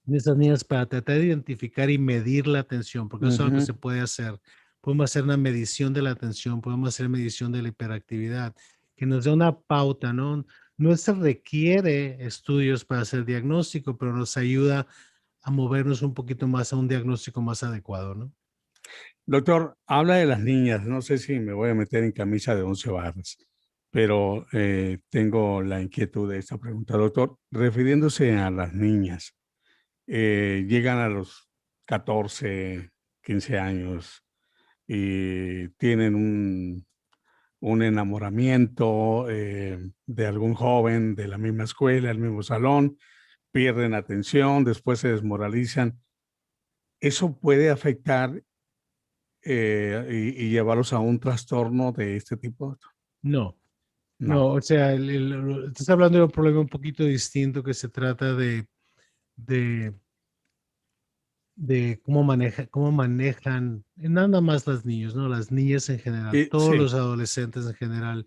Speaker 2: de esas niñas para tratar de identificar y medir la atención, porque eso es algo que
Speaker 1: Ujú.
Speaker 2: se puede hacer. Podemos hacer una medición de la atención, podemos hacer medición de la hiperactividad, que nos dé una pauta, ¿no? No se requiere estudios para hacer diagnóstico, pero nos ayuda a movernos un poquito más a un diagnóstico más adecuado, ¿no?
Speaker 1: Doctor, habla de las niñas. No sé si me voy a meter en camisa de 11 varas, pero tengo la inquietud de esta pregunta, doctor. Refiriéndose a las niñas, llegan a los 14, 15 años y tienen un enamoramiento de algún joven de la misma escuela, el mismo salón, pierden atención, después se desmoralizan. ¿Eso puede afectar y llevarlos a un trastorno de este tipo?
Speaker 2: No,
Speaker 1: No.
Speaker 2: no, o sea, estás hablando de un problema un poquito distinto que se trata de de cómo manejan, nada más las niños, ¿no? Las niñas en general, todos
Speaker 1: Sí,
Speaker 2: los adolescentes en general,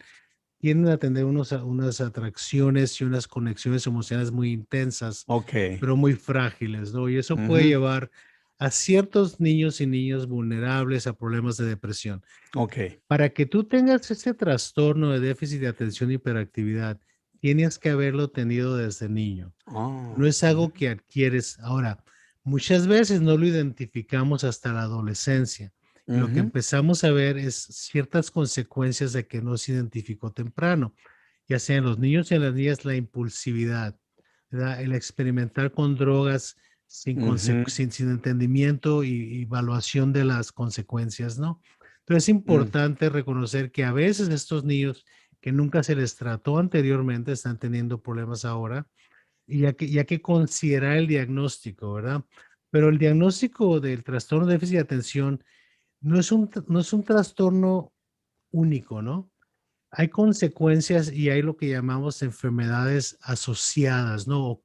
Speaker 2: tienden a tener unas atracciones y unas conexiones emocionales muy intensas,
Speaker 1: ok.
Speaker 2: pero muy frágiles, ¿no? Y eso puede
Speaker 1: Ujú.
Speaker 2: llevar a ciertos niños y niñas vulnerables a problemas de depresión.
Speaker 1: Ok.
Speaker 2: Para que tú tengas ese trastorno de déficit de atención y hiperactividad, tienes que haberlo tenido desde niño. No
Speaker 1: Ah,
Speaker 2: es algo que adquieres. Ahora, muchas veces no lo identificamos hasta la adolescencia. Y lo que
Speaker 1: ujú.
Speaker 2: empezamos a ver es ciertas consecuencias de que no se identificó temprano, ya sea en los niños y en las niñas, la impulsividad, ¿verdad? El experimentar con drogas
Speaker 1: Ujú,
Speaker 2: sin entendimiento y evaluación de las consecuencias, ¿no? Entonces es
Speaker 1: mm,
Speaker 2: importante reconocer que a veces estos niños que nunca se les trató anteriormente están teniendo problemas ahora y ya que considerar el diagnóstico, ¿verdad? Pero el diagnóstico del trastorno de déficit de atención no es un trastorno único, ¿no? Hay consecuencias y hay lo que llamamos enfermedades asociadas, ¿no? O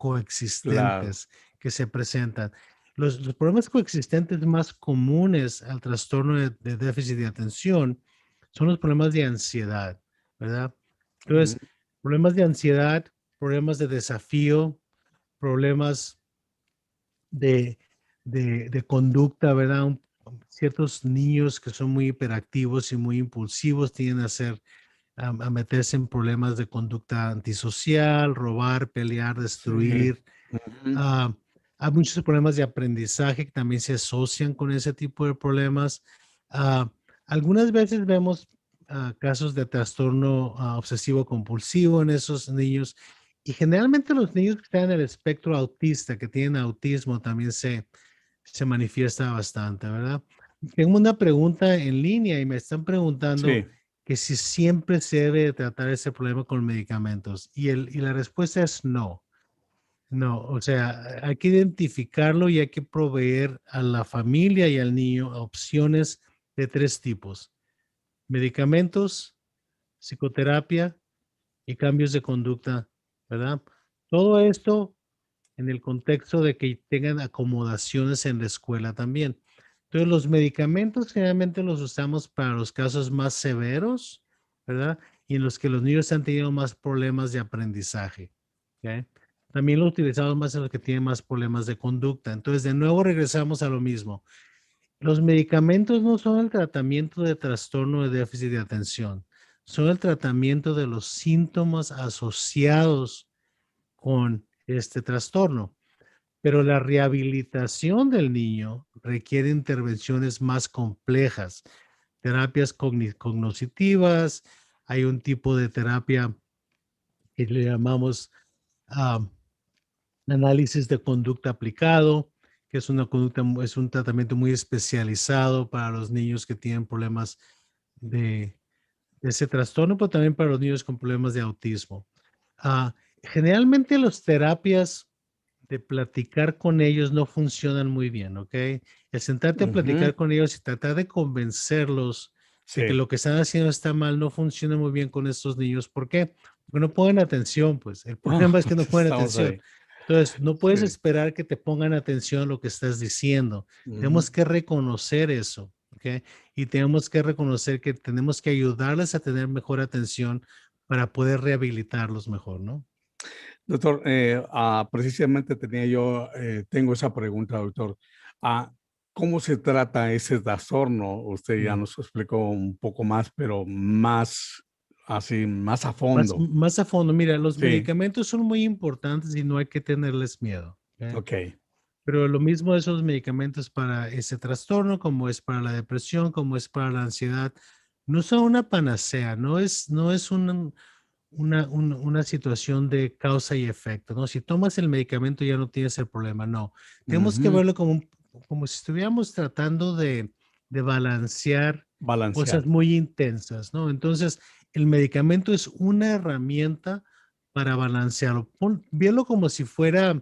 Speaker 1: claro,
Speaker 2: coexistentes que se presentan. Los problemas coexistentes más comunes al trastorno de déficit de atención son los problemas de ansiedad, ¿verdad?
Speaker 1: mm,
Speaker 2: Entonces, problemas de ansiedad, problemas de desafío, problemas de, de conducta, ¿verdad? Ciertos niños que son muy hiperactivos y muy impulsivos tienden a ser a meterse en problemas de conducta antisocial, robar, pelear,
Speaker 1: sí,
Speaker 2: destruir.
Speaker 1: ujú,
Speaker 2: Ah, hay muchos problemas de aprendizaje que también se asocian con ese tipo de problemas. Ah, algunas veces vemos casos de trastorno obsesivo compulsivo en esos niños y generalmente los niños que están en el espectro autista, que tienen autismo, también se manifiesta bastante, ¿verdad? Tengo una pregunta en línea y me están preguntando
Speaker 1: sí,
Speaker 2: que si siempre se debe tratar ese problema con medicamentos y la respuesta es no. No, o sea, hay que identificarlo y hay que proveer a la familia y al niño opciones de tres tipos: medicamentos, psicoterapia y cambios de conducta, ¿verdad? Todo esto en el contexto de que tengan acomodaciones en la escuela también. Entonces, los medicamentos generalmente los usamos para los casos más severos, ¿verdad? Y en los que los niños han tenido más problemas de aprendizaje, ¿ok? También lo utilizamos más en los que tienen más problemas de conducta. Entonces, de nuevo regresamos a lo mismo. Los medicamentos no son el tratamiento de trastorno de déficit de atención, son el tratamiento de los síntomas asociados con este trastorno. Pero la rehabilitación del niño requiere intervenciones más complejas, terapias cognitivas, hay un tipo de terapia que le llamamos ah, análisis de conducta aplicado, que es una conducta, es un tratamiento muy especializado para los niños que tienen problemas de, de ese trastorno, pero también para los niños con problemas de autismo. Ah, generalmente las terapias de platicar con ellos no funcionan muy bien, ¿ok? El sentarte a
Speaker 1: ujú,
Speaker 2: platicar con ellos y tratar de convencerlos de que
Speaker 1: sí,
Speaker 2: lo que están haciendo está mal no funciona muy bien con estos niños. ¿Por qué? Porque no ponen atención, pues. El problema es que no ponen
Speaker 1: estamos
Speaker 2: atención.
Speaker 1: ahí,
Speaker 2: Entonces, no puedes
Speaker 1: sí,
Speaker 2: esperar que te pongan atención a lo que estás diciendo.
Speaker 1: ujú.
Speaker 2: Tenemos que reconocer eso, ¿ok? Y tenemos que reconocer que tenemos que ayudarles a tener mejor atención para poder rehabilitarlos mejor, ¿no?
Speaker 1: Doctor, precisamente tengo esa pregunta, doctor. Ah, ¿Cómo se trata ese trastorno? Usted ya
Speaker 2: Mm.
Speaker 1: nos explicó un poco más, pero más así, más a
Speaker 2: Más,
Speaker 1: fondo.
Speaker 2: más a fondo, mira, los
Speaker 1: Sí,
Speaker 2: medicamentos son muy importantes y no hay que tenerles miedo, ¿ok?
Speaker 1: ok.
Speaker 2: Pero lo mismo esos medicamentos para ese trastorno, como es para la depresión, como es para la ansiedad, no son una panacea, no es una situación de causa y efecto, ¿no? Si tomas el medicamento ya no tienes el problema, no. Tenemos que
Speaker 1: Ujú.
Speaker 2: verlo como, como si estuviéramos tratando de balancear cosas
Speaker 1: Balancear.
Speaker 2: muy intensas, ¿no? Entonces, el medicamento es una herramienta para balancearlo. Véalo como si fuera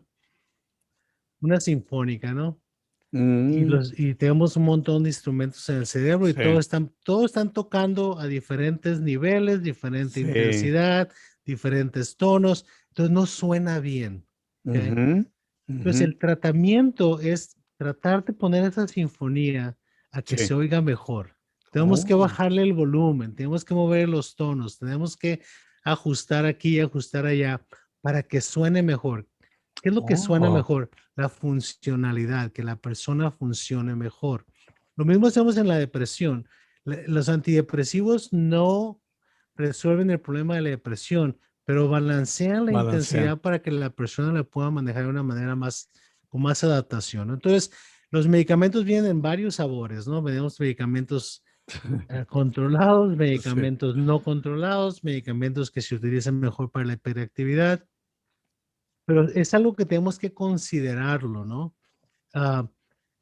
Speaker 2: una sinfónica, ¿no?
Speaker 1: Mm,
Speaker 2: Y tenemos un montón de instrumentos en el cerebro y
Speaker 1: sí,
Speaker 2: todos están tocando a diferentes niveles, diferente
Speaker 1: sí.
Speaker 2: intensidad, diferentes tonos. Entonces no suena bien. ¿Ok?
Speaker 1: Ujú,
Speaker 2: Entonces
Speaker 1: ujú.
Speaker 2: el tratamiento es tratar de poner esa sinfonía a que se
Speaker 1: Sí.
Speaker 2: oiga mejor. Tenemos que
Speaker 1: Oh,
Speaker 2: bajarle el volumen, tenemos que mover los tonos, tenemos que ajustar aquí y ajustar allá para que suene mejor. ¿Qué es lo que suena
Speaker 1: oh,
Speaker 2: mejor? La funcionalidad, que la persona funcione mejor. Lo mismo hacemos en la depresión. Los antidepresivos no resuelven el problema de la depresión, pero balancean la
Speaker 1: balancean.
Speaker 2: intensidad para que la persona la pueda manejar de una manera más, con más adaptación, ¿no? Entonces, los medicamentos vienen en varios sabores, ¿no? Tenemos medicamentos controlados,
Speaker 1: Sí.
Speaker 2: medicamentos no controlados, medicamentos que se utilizan mejor para la hiperactividad, pero es algo que tenemos que considerarlo, ¿no? Ah,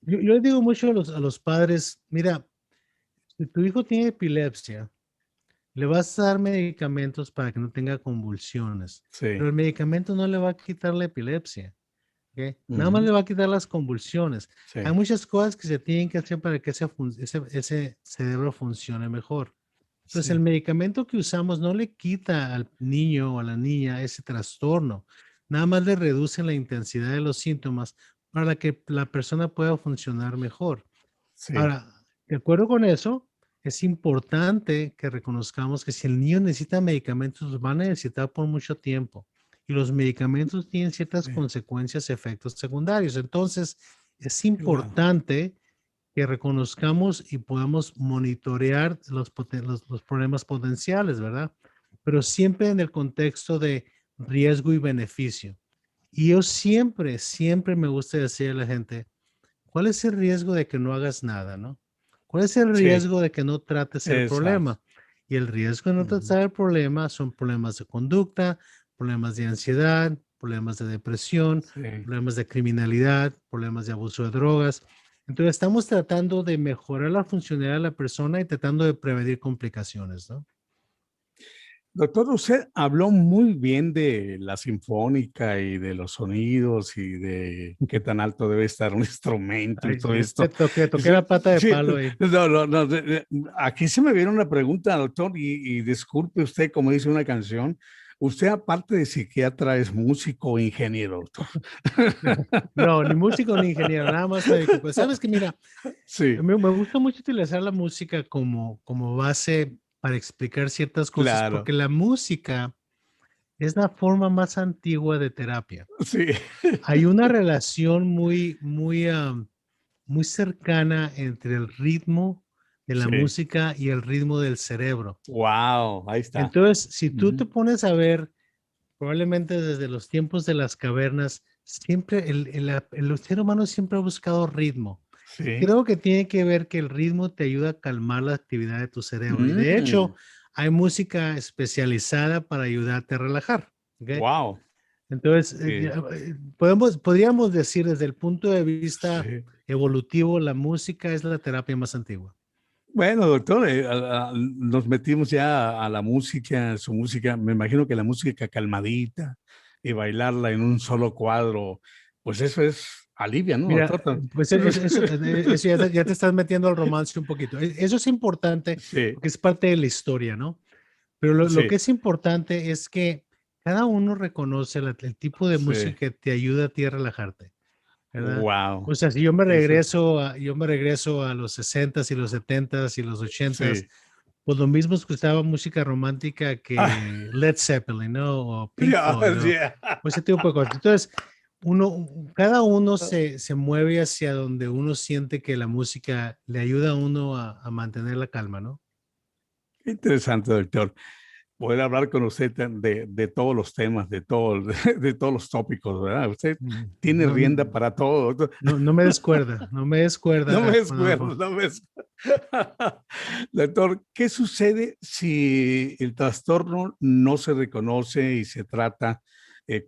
Speaker 2: yo les digo mucho a los padres, mira, si tu hijo tiene epilepsia, le vas a dar medicamentos para que no tenga convulsiones, pero
Speaker 1: Sí.
Speaker 2: el medicamento no le va a quitar la epilepsia, ¿ok? Nada más
Speaker 1: Ujú.
Speaker 2: le va a quitar las convulsiones. Hay
Speaker 1: Sí.
Speaker 2: muchas cosas que se tienen que hacer para que ese cerebro funcione mejor. Entonces, el
Speaker 1: Sí.
Speaker 2: medicamento que usamos no le quita al niño o a la niña ese trastorno, nada más le reduce la intensidad de los síntomas para que la persona pueda funcionar mejor.
Speaker 1: Sí.
Speaker 2: Ahora, de acuerdo con eso, es importante que reconozcamos que si el niño necesita medicamentos, los va a necesitar por mucho tiempo. Y los medicamentos tienen ciertas
Speaker 1: Sí.
Speaker 2: consecuencias, efectos secundarios. Entonces, es
Speaker 1: Claro.
Speaker 2: importante que reconozcamos y podamos monitorear los problemas potenciales, ¿verdad? Pero siempre en el contexto de riesgo y beneficio. Y yo siempre, siempre me gusta decir a la gente, ¿cuál es el riesgo de que no hagas nada, no? ¿Cuál es el
Speaker 1: Sí.
Speaker 2: riesgo de que no trates el
Speaker 1: Exacto.
Speaker 2: problema? Y el riesgo de no
Speaker 1: Ujú.
Speaker 2: tratar el problema son problemas de conducta, problemas de ansiedad, problemas de depresión,
Speaker 1: Sí.
Speaker 2: problemas de criminalidad, problemas de abuso de drogas. Entonces estamos tratando de mejorar la funcionalidad de la persona y tratando de prevenir complicaciones, ¿no?
Speaker 1: Doctor, usted habló muy bien de la sinfónica y de los sonidos y de qué tan alto debe estar un instrumento y
Speaker 2: Ay,
Speaker 1: todo esto.
Speaker 2: toqué
Speaker 1: Sí,
Speaker 2: la pata de
Speaker 1: sí,
Speaker 2: palo ahí.
Speaker 1: no, no, no, aquí se me viene una pregunta, doctor, y disculpe usted, como dice una canción, usted aparte de psiquiatra es músico o ingeniero, doctor.
Speaker 2: No, ni músico ni ingeniero, nada más médico. Pues sabes que mira,
Speaker 1: Sí,
Speaker 2: me gusta mucho utilizar la música como base para explicar ciertas cosas,
Speaker 1: claro,
Speaker 2: porque la música es la forma más antigua de terapia.
Speaker 1: sí,
Speaker 2: Hay una relación muy cercana entre el ritmo de la
Speaker 1: sí,
Speaker 2: música y el ritmo del cerebro.
Speaker 1: wow, ahí está.
Speaker 2: Entonces, si tú te
Speaker 1: Ujú.
Speaker 2: pones a ver, probablemente desde los tiempos de las cavernas, siempre el ser humano siempre ha buscado ritmo. Y
Speaker 1: Sí.
Speaker 2: creo que tiene que ver que el ritmo te ayuda a calmar la actividad de tu cerebro. Y de hecho,
Speaker 1: Mm,
Speaker 2: hay música especializada para ayudarte a relajar. ¿Ok?
Speaker 1: wow.
Speaker 2: Entonces,
Speaker 1: Sí,
Speaker 2: podríamos decir desde el punto de vista
Speaker 1: sí.
Speaker 2: evolutivo, la música es la terapia más antigua.
Speaker 1: Bueno, doctor, nos metimos ya a la música, su música, me imagino que la música calmadita y bailarla en un solo cuadro, pues eso es alivia, ¿no,
Speaker 2: Mira,
Speaker 1: doctor?
Speaker 2: pues eso ya te estás metiendo al romance un poquito. Eso es importante
Speaker 1: Sí,
Speaker 2: porque es parte de la historia, ¿no? Pero lo que
Speaker 1: sí,
Speaker 2: es importante es que cada uno reconoce el tipo de
Speaker 1: sí.
Speaker 2: música que te ayuda a ti a relajarte, ¿verdad?
Speaker 1: Wow.
Speaker 2: O sea, si
Speaker 1: Eso,
Speaker 2: yo me regreso a los 60s y los 70s y los 80s,
Speaker 1: sí.
Speaker 2: pues lo mismo escuchaba música romántica que Led Zeppelin, ¿no? O Pink
Speaker 1: Ya,
Speaker 2: Floyd, ¿no?
Speaker 1: ya.
Speaker 2: O ese tipo de cosas. Entonces, cada uno se mueve hacia donde uno siente que la música le ayuda a uno a mantener la calma, ¿no?
Speaker 1: Qué interesante, doctor. Poder hablar con usted de todos los temas, de todos los tópicos, ¿verdad? Usted tiene
Speaker 2: No,
Speaker 1: rienda para todo, doctor.
Speaker 2: no me descuerda, no me
Speaker 1: No me
Speaker 2: descuerda, Juan
Speaker 1: descuerdo,
Speaker 2: Adolfo.
Speaker 1: no me descuerdo. Doctor, ¿qué sucede si el trastorno no se reconoce y se trata?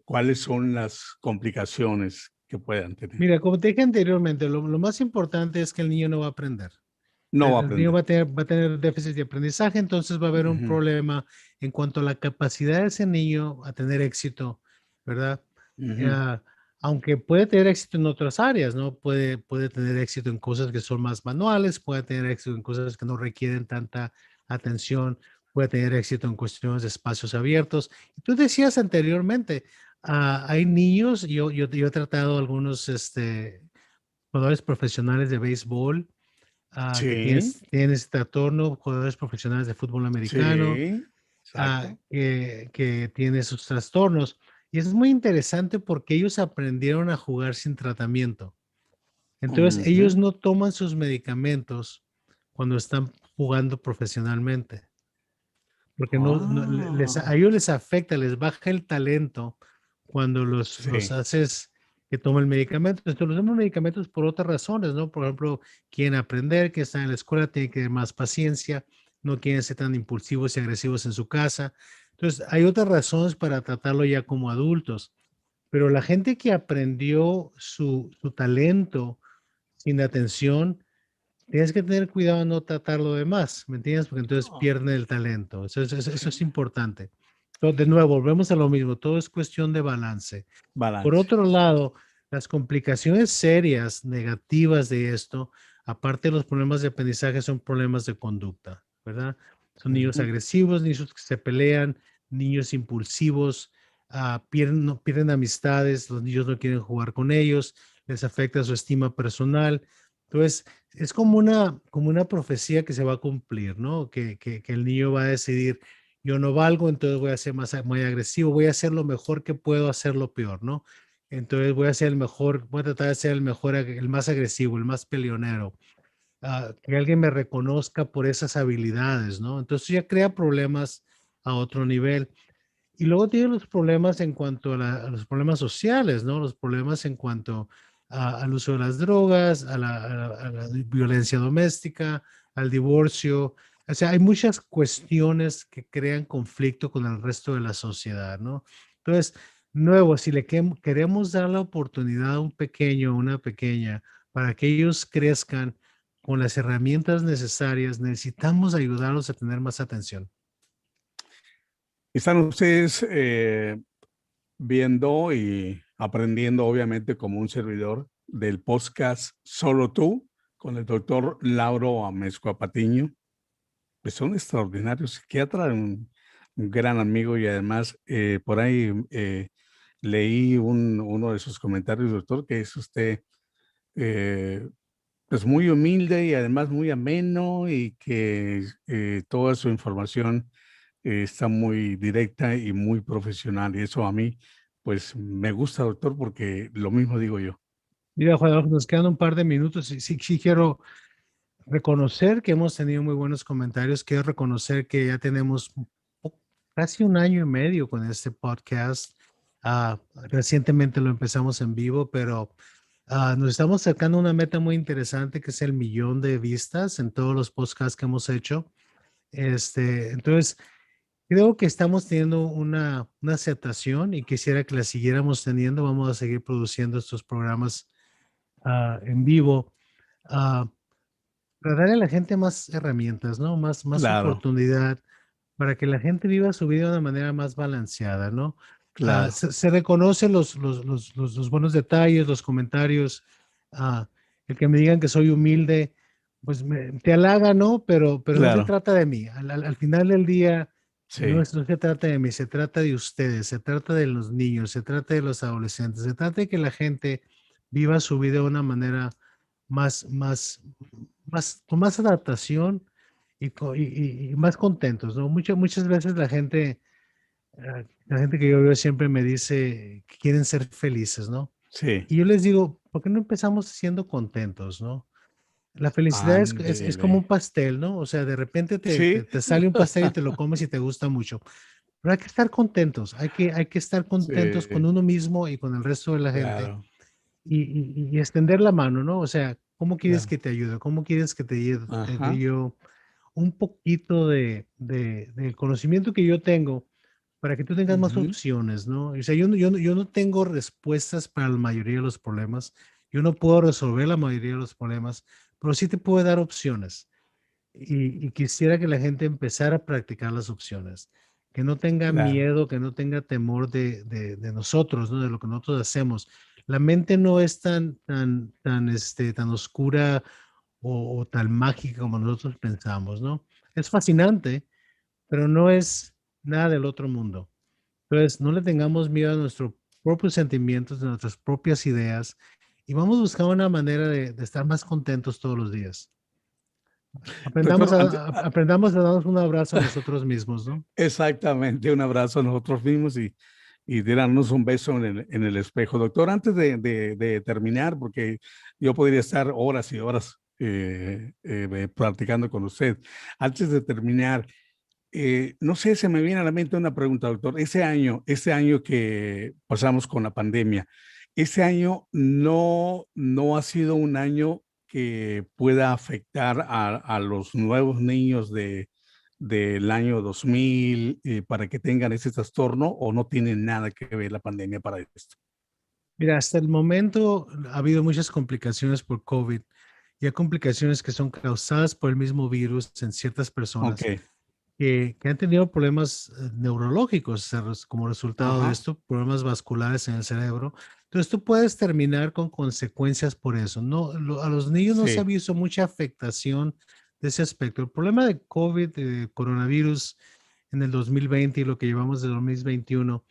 Speaker 1: ¿Cuáles son las complicaciones que puedan tener?
Speaker 2: Mira, como te dije anteriormente, lo más importante es que el niño no va a aprender.
Speaker 1: No va a
Speaker 2: El niño
Speaker 1: aprender.
Speaker 2: va a tener déficit de aprendizaje, entonces va a haber un
Speaker 1: Ujú,
Speaker 2: problema en cuanto a la capacidad de ese niño a tener éxito, ¿verdad?
Speaker 1: ujú.
Speaker 2: Ah, aunque puede tener éxito en otras áreas, ¿no? Puede tener éxito en cosas que son más manuales, puede tener éxito en cosas que no requieren tanta atención, puede tener éxito en cuestiones de espacios abiertos. Y tú decías anteriormente, hay niños, yo he tratado algunos jugadores profesionales de béisbol
Speaker 1: Sí,
Speaker 2: tienen ese trastorno, jugadores profesionales de fútbol americano,
Speaker 1: sí, exacto.
Speaker 2: que tienen esos trastornos. Y es muy interesante porque ellos aprendieron a jugar sin tratamiento. Entonces, ellos
Speaker 1: Ujú.
Speaker 2: no toman sus medicamentos cuando están jugando profesionalmente, porque a
Speaker 1: Ah,
Speaker 2: ellos les afecta, les baja el talento cuando los
Speaker 1: sí.
Speaker 2: haces que tomen medicamentos. Entonces, los damos medicamentos por otras razones, ¿no? Por ejemplo, quieren aprender, que están en la escuela, tienen que tener más paciencia, no quieren ser tan impulsivos y agresivos en su casa. Entonces, hay otras razones para tratarlo ya como adultos. pero la gente que aprendió su talento sin atención, tienes que tener cuidado de no tratarlo de más, ¿me entiendes? Porque entonces
Speaker 1: Oh,
Speaker 2: pierden el talento. Eso es
Speaker 1: sí,
Speaker 2: importante. Entonces, de nuevo, volvemos a lo mismo. Todo es cuestión de balance. Por
Speaker 1: balance.
Speaker 2: otro lado, las complicaciones serias, negativas de esto, aparte de los problemas de aprendizaje, son problemas de conducta, ¿verdad? Son niños
Speaker 1: Ujú.
Speaker 2: agresivos, niños que se pelean, niños impulsivos, pierden, no, pierden amistades, los niños no quieren jugar con ellos, les afecta su estima personal. Entonces, es como una profecía que se va a cumplir, ¿no? Que el niño va a decidir, yo no valgo, entonces voy a ser más muy agresivo, voy a hacer lo mejor que puedo, hacer lo peor, ¿no? Entonces voy a ser el mejor, voy a tratar de ser el mejor, el más agresivo, el más peleonero, que alguien me reconozca por esas habilidades, ¿no? Entonces ya crea problemas a otro nivel. Y luego tiene los problemas en cuanto a, a los problemas sociales, ¿no? Los problemas en cuanto al uso de las drogas, a la violencia doméstica, al divorcio. O sea, hay muchas cuestiones que crean conflicto con el resto de la sociedad, ¿no? Entonces, nuevo, si le queremos dar la oportunidad a un pequeño o una pequeña para que ellos crezcan con las herramientas necesarias, necesitamos ayudarlos a tener más atención.
Speaker 1: Están ustedes viendo y aprendiendo, obviamente, como un servidor del podcast Solo Tú, con el doctor Lauro Amezcua Patiño. Es un extraordinario psiquiatra, un gran amigo y además por ahí leí uno de sus comentarios, doctor, que es usted eh, pues muy humilde y además muy ameno y que toda su información está muy directa y muy profesional y eso a mí pues me gusta, doctor, porque lo mismo digo yo.
Speaker 2: Mira, Juan, nos quedan un par de minutos y sí, sí quiero reconocer que hemos tenido muy buenos comentarios. Quiero reconocer que ya tenemos casi un año y medio con este podcast. Recientemente lo empezamos en vivo, pero nos estamos acercando a una meta muy interesante que es el 1,000,000 de vistas en todos los podcasts que hemos hecho. Entonces, creo que estamos teniendo una aceptación y quisiera que la siguiéramos teniendo. Vamos a seguir produciendo estos programas en vivo. ah, para darle a la gente más herramientas, ¿no? Más
Speaker 1: Claro,
Speaker 2: oportunidad para que la gente viva su vida de una manera más balanceada, ¿no?
Speaker 1: claro.
Speaker 2: Se reconocen los buenos detalles, los comentarios, el que me digan que soy humilde, pues te halaga, ¿no? Pero no se
Speaker 1: Claro,
Speaker 2: trata de mí. Al final del día,
Speaker 1: sí,
Speaker 2: no se trata de mí, se trata de ustedes, se trata de los niños, se trata de los adolescentes, se trata de que la gente viva su vida de una manera más, con más adaptación y más contentos, ¿no? Muchas veces la gente que yo veo siempre me dice que quieren ser felices, ¿no?
Speaker 1: sí.
Speaker 2: Y yo les digo, ¿por qué no empezamos siendo contentos, ¿no? La felicidad es como
Speaker 1: Ándele.
Speaker 2: un pastel, ¿no? O sea, de repente
Speaker 1: Sí,
Speaker 2: te sale un pastel y te lo comes y te gusta mucho. Pero hay que estar contentos, hay que estar contentos con
Speaker 1: sí,
Speaker 2: uno mismo y con el resto de la gente
Speaker 1: claro,
Speaker 2: y extender la mano, ¿no? O sea, ¿cómo quieres
Speaker 1: claro.
Speaker 2: que te ayude? ¿Cómo quieres que te dé
Speaker 1: Ajá.
Speaker 2: yo un poquito del conocimiento que yo tengo para que tú tengas más
Speaker 1: Ujú.
Speaker 2: opciones, ¿no? O sea, yo no tengo respuestas para la mayoría de los problemas, yo no puedo resolver la mayoría de los problemas, pero sí te puedo dar opciones. Y quisiera que la gente empezara a practicar las opciones, que no tenga
Speaker 1: Claro.
Speaker 2: miedo, que no tenga temor de nosotros, ¿no? De lo que nosotros hacemos. La mente no es tan oscura o tan mágica como nosotros pensamos, ¿no? Es fascinante, pero no es nada del otro mundo. Entonces, no le tengamos miedo a nuestros propios sentimientos, de nuestras propias ideas, y vamos a buscar una manera de estar más contentos todos los días.
Speaker 1: Doctor,
Speaker 2: Aprendamos a darnos un abrazo a nosotros mismos, ¿no?
Speaker 1: exactamente, un abrazo a nosotros mismos y darnos un beso en el espejo. Doctor, antes de terminar, porque yo podría estar horas y horas practicando con usted, antes de terminar, no sé, se me viene a la mente una pregunta, doctor. Ese año que pasamos con la pandemia, ese año no ha sido un año que pueda afectar a los nuevos niños del año 2000 para que tengan ese trastorno o no tiene nada que ver la pandemia para esto.
Speaker 2: Mira, hasta el momento ha habido muchas complicaciones por COVID y hay complicaciones que son causadas por el mismo virus en ciertas
Speaker 1: Ok,
Speaker 2: personas que han tenido problemas neurológicos o sea, como resultado de
Speaker 1: ajá,
Speaker 2: esto, problemas vasculares en el cerebro. Entonces tú puedes terminar con consecuencias por eso. No, a los niños no se ha
Speaker 1: sí,
Speaker 2: visto mucha afectación de ese aspecto. El problema de COVID, coronavirus en el 2020 y lo que llevamos de 2021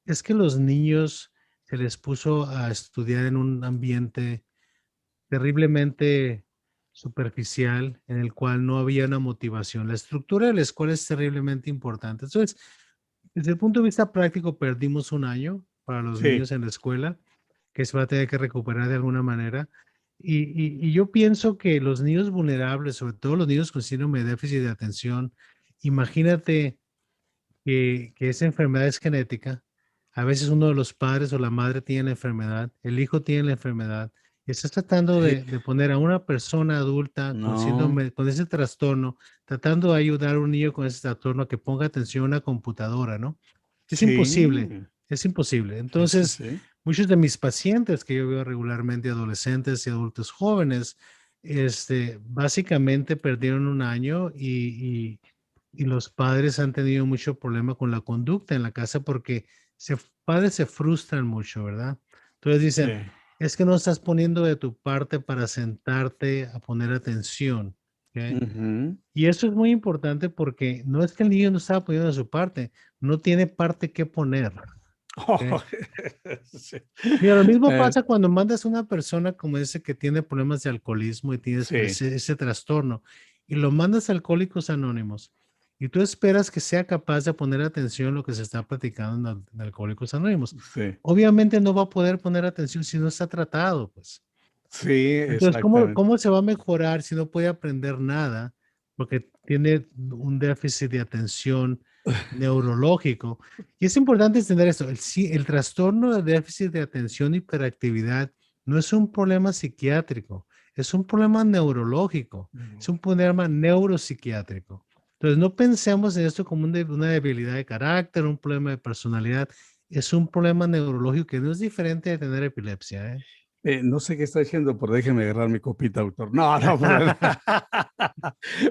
Speaker 2: es que los niños se les puso a estudiar en un ambiente terriblemente superficial en el cual no había una motivación. La estructura de la escuela es terriblemente importante. Entonces, desde el punto de vista práctico, perdimos un año para los
Speaker 1: sí,
Speaker 2: niños en la escuela, que se va a tener que recuperar de alguna manera. Y yo pienso que los niños vulnerables, sobre todo los niños con síndrome de déficit de atención, imagínate que esa enfermedad es genética. A veces uno de los padres o la madre tiene la enfermedad, el hijo tiene la enfermedad, y estás tratando
Speaker 1: sí,
Speaker 2: de poner a una persona adulta con
Speaker 1: no,
Speaker 2: síndrome, con ese trastorno, tratando de ayudar a un niño con ese trastorno a que ponga atención a una computadora, ¿no? Es imposible,
Speaker 1: sí,
Speaker 2: es imposible.
Speaker 1: sí, sí,
Speaker 2: Entonces,
Speaker 1: sí,
Speaker 2: muchos de mis pacientes que yo veo regularmente, adolescentes y adultos jóvenes, básicamente perdieron un año y los padres han tenido mucho problema con la conducta en la casa porque padres se frustran mucho, ¿verdad? Entonces
Speaker 1: sí,
Speaker 2: dicen, es que no estás poniendo de tu parte para sentarte a poner atención, ¿ok?
Speaker 1: ujú.
Speaker 2: Y eso es muy importante porque no es que el niño no estaba poniendo de su parte, no tiene parte que poner, ¿ok?
Speaker 1: Oh, sí,
Speaker 2: Mira, lo mismo
Speaker 1: eh,
Speaker 2: pasa cuando mandas a una persona como ese que tiene problemas de alcoholismo y tienes
Speaker 1: sí,
Speaker 2: ese trastorno y lo mandas a Alcohólicos Anónimos y tú esperas que sea capaz de poner atención en lo que se está platicando en Alcohólicos Anónimos.
Speaker 1: sí,
Speaker 2: Obviamente no va a poder poner atención si no está tratado, pues.
Speaker 1: sí,
Speaker 2: Entonces,
Speaker 1: exactamente.
Speaker 2: cómo se va a mejorar si no puede aprender nada? Porque tiene un déficit de atención neurológico. Y es importante entender esto, el trastorno de déficit de atención y hiperactividad no es un problema psiquiátrico, es un problema neurológico, es un problema neuropsiquiátrico. Entonces, no pensemos en esto como una debilidad de carácter, un problema de personalidad, es un problema neurológico que no es diferente de tener epilepsia, ¿eh?
Speaker 1: No sé qué está diciendo, pero déjeme agarrar mi copita, doctor. No, no, para nada,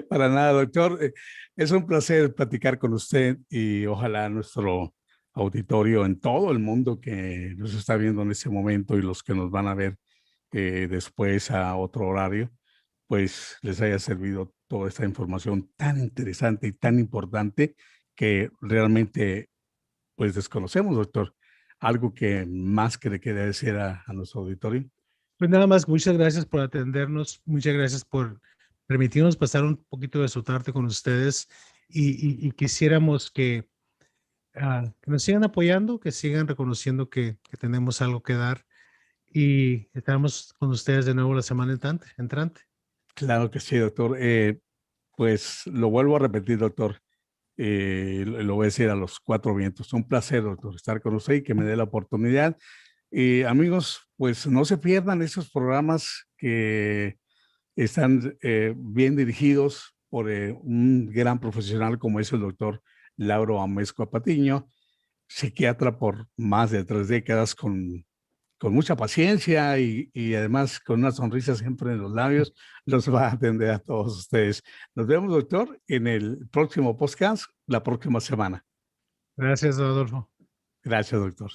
Speaker 1: para nada, doctor. Es un placer platicar con usted y ojalá nuestro auditorio en todo el mundo que nos está viendo en este momento y los que nos van a ver después a otro horario, pues les haya servido toda esta información tan interesante y tan importante que realmente pues desconocemos, doctor. Algo que más que le quede decir a nuestro auditorio.
Speaker 2: Pues nada más, muchas gracias por atendernos, muchas gracias por permitirnos pasar un poquito de su tarde con ustedes y quisiéramos que nos sigan apoyando, que sigan reconociendo que tenemos algo que dar y estamos con ustedes de nuevo la semana entrante.
Speaker 1: Claro que sí, doctor. Pues lo vuelvo a repetir, doctor. Lo voy a decir a los cuatro vientos. Un placer, doctor, estar con usted y que me dé la oportunidad. Amigos, pues no se pierdan esos programas que están bien dirigidos por un gran profesional como es el doctor Lauro Amezcua Patiño, psiquiatra por más de 3 décadas con mucha paciencia y además con una sonrisa siempre en los labios, los va a atender a todos ustedes. Nos vemos, doctor, en el próximo podcast, la próxima semana.
Speaker 2: Gracias, Adolfo.
Speaker 1: Gracias, doctor.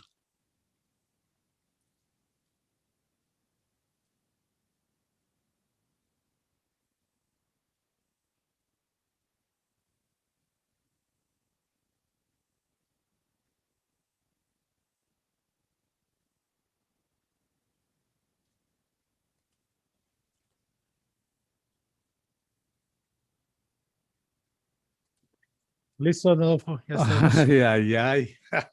Speaker 2: Listo, Adolfo, ya estamos.
Speaker 1: Ay, ay, ay.